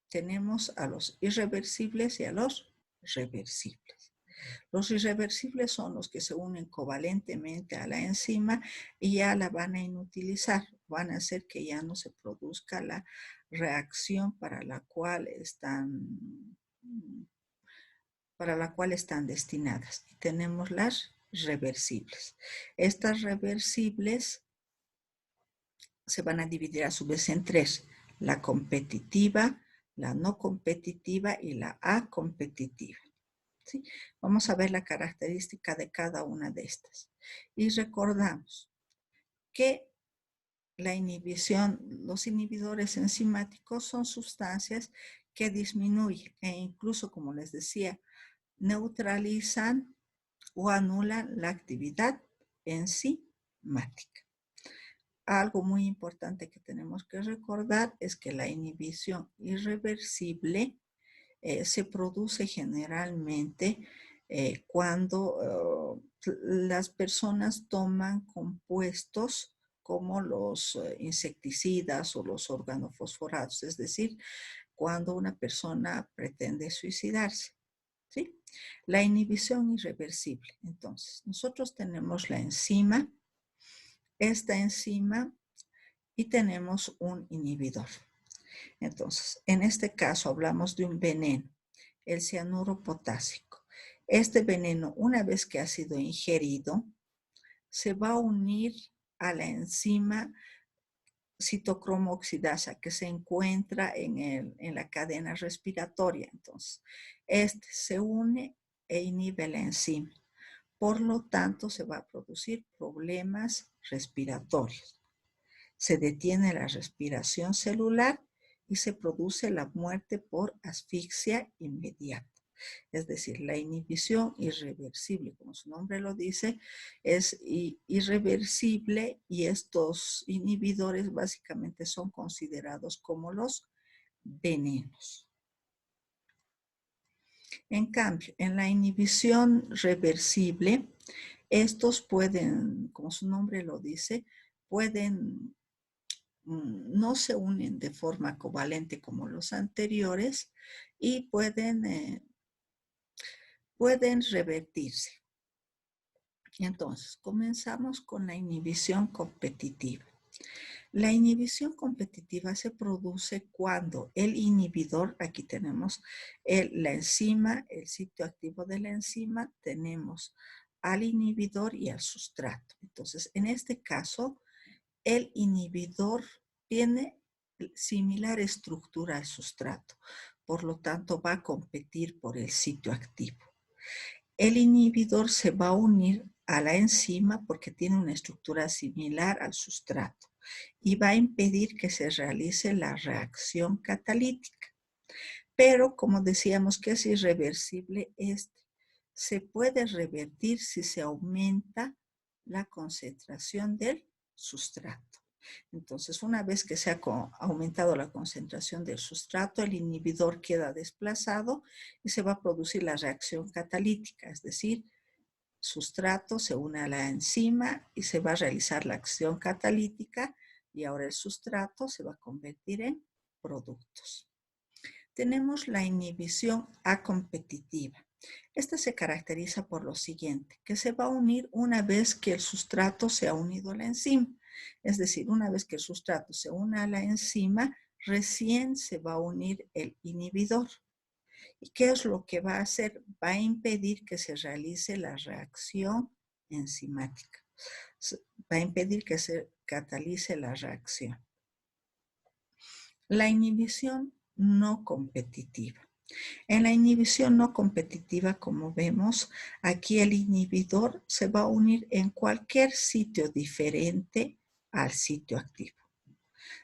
Tenemos a los irreversibles y a los reversibles. Los irreversibles son los que se unen covalentemente a la enzima y ya la van a inutilizar, van a hacer que ya no se produzca la reacción para la cual están destinadas. Y tenemos las reversibles. Estas reversibles se van a dividir a su vez en tres: la competitiva, la no competitiva y la acompetitiva. ¿sí? Vamos a ver la característica de cada una de estas. Y recordamos que la inhibición, los inhibidores enzimáticos son sustancias que disminuyen e incluso, como les decía, neutralizan o anulan la actividad enzimática. Algo muy importante que tenemos que recordar es que la inhibición irreversible se produce generalmente cuando las personas toman compuestos como los insecticidas o los organofosforados, es decir, cuando una persona pretende suicidarse. ¿Sí? La inhibición irreversible. Entonces, nosotros tenemos la enzima, esta enzima, y tenemos un inhibidor. Entonces, en este caso hablamos de un veneno, el cianuro potásico. Este veneno, una vez que ha sido ingerido, se va a unir a la enzima citocromo oxidasa que se encuentra en la cadena respiratoria. Entonces, este se une e inhibe la enzima. Por lo tanto, se va a producir problemas respiratorios. Se detiene la respiración celular y se produce la muerte por asfixia inmediata. Es decir, la inhibición irreversible, como su nombre lo dice, es irreversible y estos inhibidores básicamente son considerados como los venenos. En cambio, en la inhibición reversible, estos pueden, como su nombre lo dice, pueden no se unen de forma covalente como los anteriores y pueden revertirse. Entonces, comenzamos con la inhibición competitiva. La inhibición competitiva se produce cuando el inhibidor, aquí tenemos la enzima, el sitio activo de la enzima, tenemos al inhibidor y al sustrato. Entonces, en este caso, el inhibidor tiene similar estructura al sustrato, por lo tanto va a competir por el sitio activo. El inhibidor se va a unir a la enzima porque tiene una estructura similar al sustrato y va a impedir que se realice la reacción catalítica. Pero como decíamos que es irreversible, se puede revertir si se aumenta la concentración del sustrato. Entonces, una vez que se ha aumentado la concentración del sustrato, el inhibidor queda desplazado y se va a producir la reacción catalítica, es decir, sustrato se une a la enzima y se va a realizar la acción catalítica y ahora el sustrato se va a convertir en productos. Tenemos la inhibición acompetitiva. Esta se caracteriza por lo siguiente, que se va a unir una vez que el sustrato se ha unido a la enzima. Es decir, una vez que el sustrato se une a la enzima, recién se va a unir el inhibidor. ¿Y qué es lo que va a hacer? Va a impedir que se realice la reacción enzimática. Va a impedir que se catalice la reacción. La inhibición no competitiva. En la inhibición no competitiva, como vemos, aquí el inhibidor se va a unir en cualquier sitio diferente al sitio activo.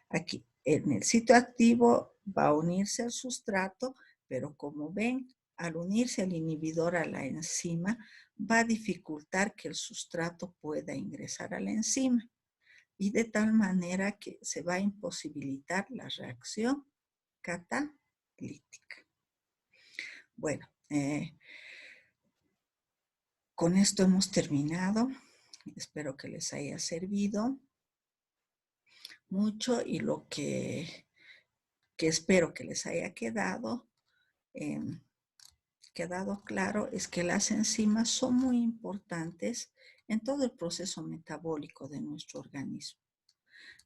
Aquí, en el sitio activo va a unirse al sustrato, pero como ven, al unirse el inhibidor a la enzima, va a dificultar que el sustrato pueda ingresar a la enzima y de tal manera que se va a imposibilitar la reacción catalítica. Bueno, con esto hemos terminado. Espero que les haya servido mucho y lo que espero que les haya quedado claro es que las enzimas son muy importantes en todo el proceso metabólico de nuestro organismo.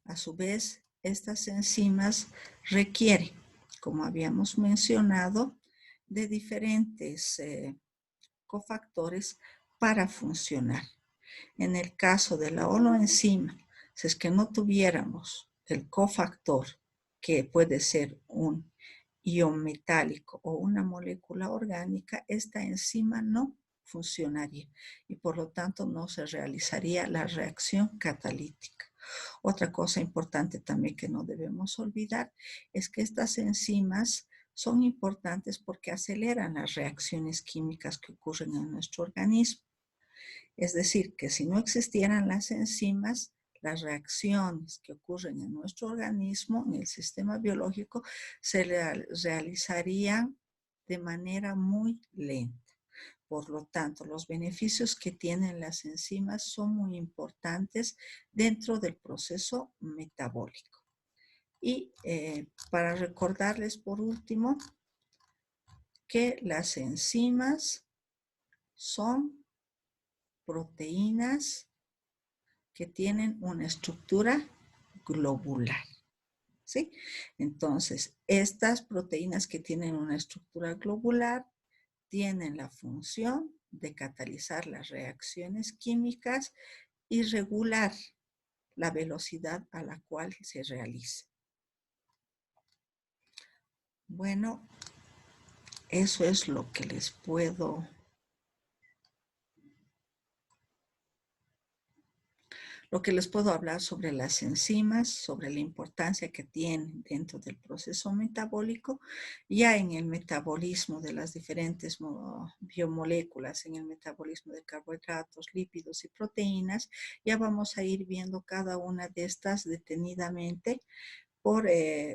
A su vez, estas enzimas requieren, como habíamos mencionado, de diferentes cofactores para funcionar. En el caso de la holoenzima, si es que no tuviéramos el cofactor, que puede ser un ion metálico o una molécula orgánica, esta enzima no funcionaría y por lo tanto no se realizaría la reacción catalítica. Otra cosa importante también que no debemos olvidar es que estas enzimas son importantes porque aceleran las reacciones químicas que ocurren en nuestro organismo. Es decir, que si no existieran las enzimas, las reacciones que ocurren en nuestro organismo, en el sistema biológico, se realizarían de manera muy lenta. Por lo tanto, los beneficios que tienen las enzimas son muy importantes dentro del proceso metabólico. Y para recordarles por último que las enzimas son proteínas que tienen una estructura globular, ¿sí? Entonces, estas proteínas que tienen una estructura globular tienen la función de catalizar las reacciones químicas y regular la velocidad a la cual se realiza. Bueno, eso es lo que les puedo hablar sobre las enzimas, sobre la importancia que tienen dentro del proceso metabólico, ya en el metabolismo de las diferentes biomoléculas, en el metabolismo de carbohidratos, lípidos y proteínas. Ya vamos a ir viendo cada una de estas detenidamente por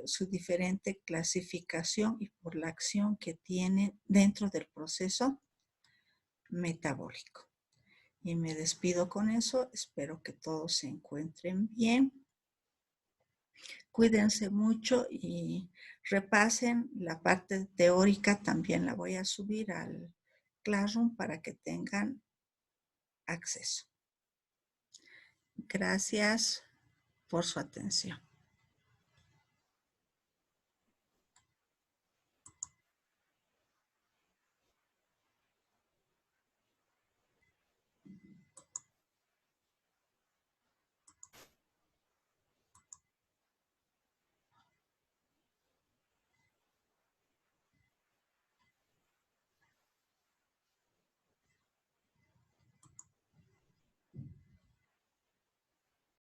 su diferente clasificación y por la acción que tienen dentro del proceso metabólico. Y me despido con eso. Espero que todos se encuentren bien. Cuídense mucho y repasen la parte teórica. También la voy a subir al Classroom para que tengan acceso. Gracias por su atención.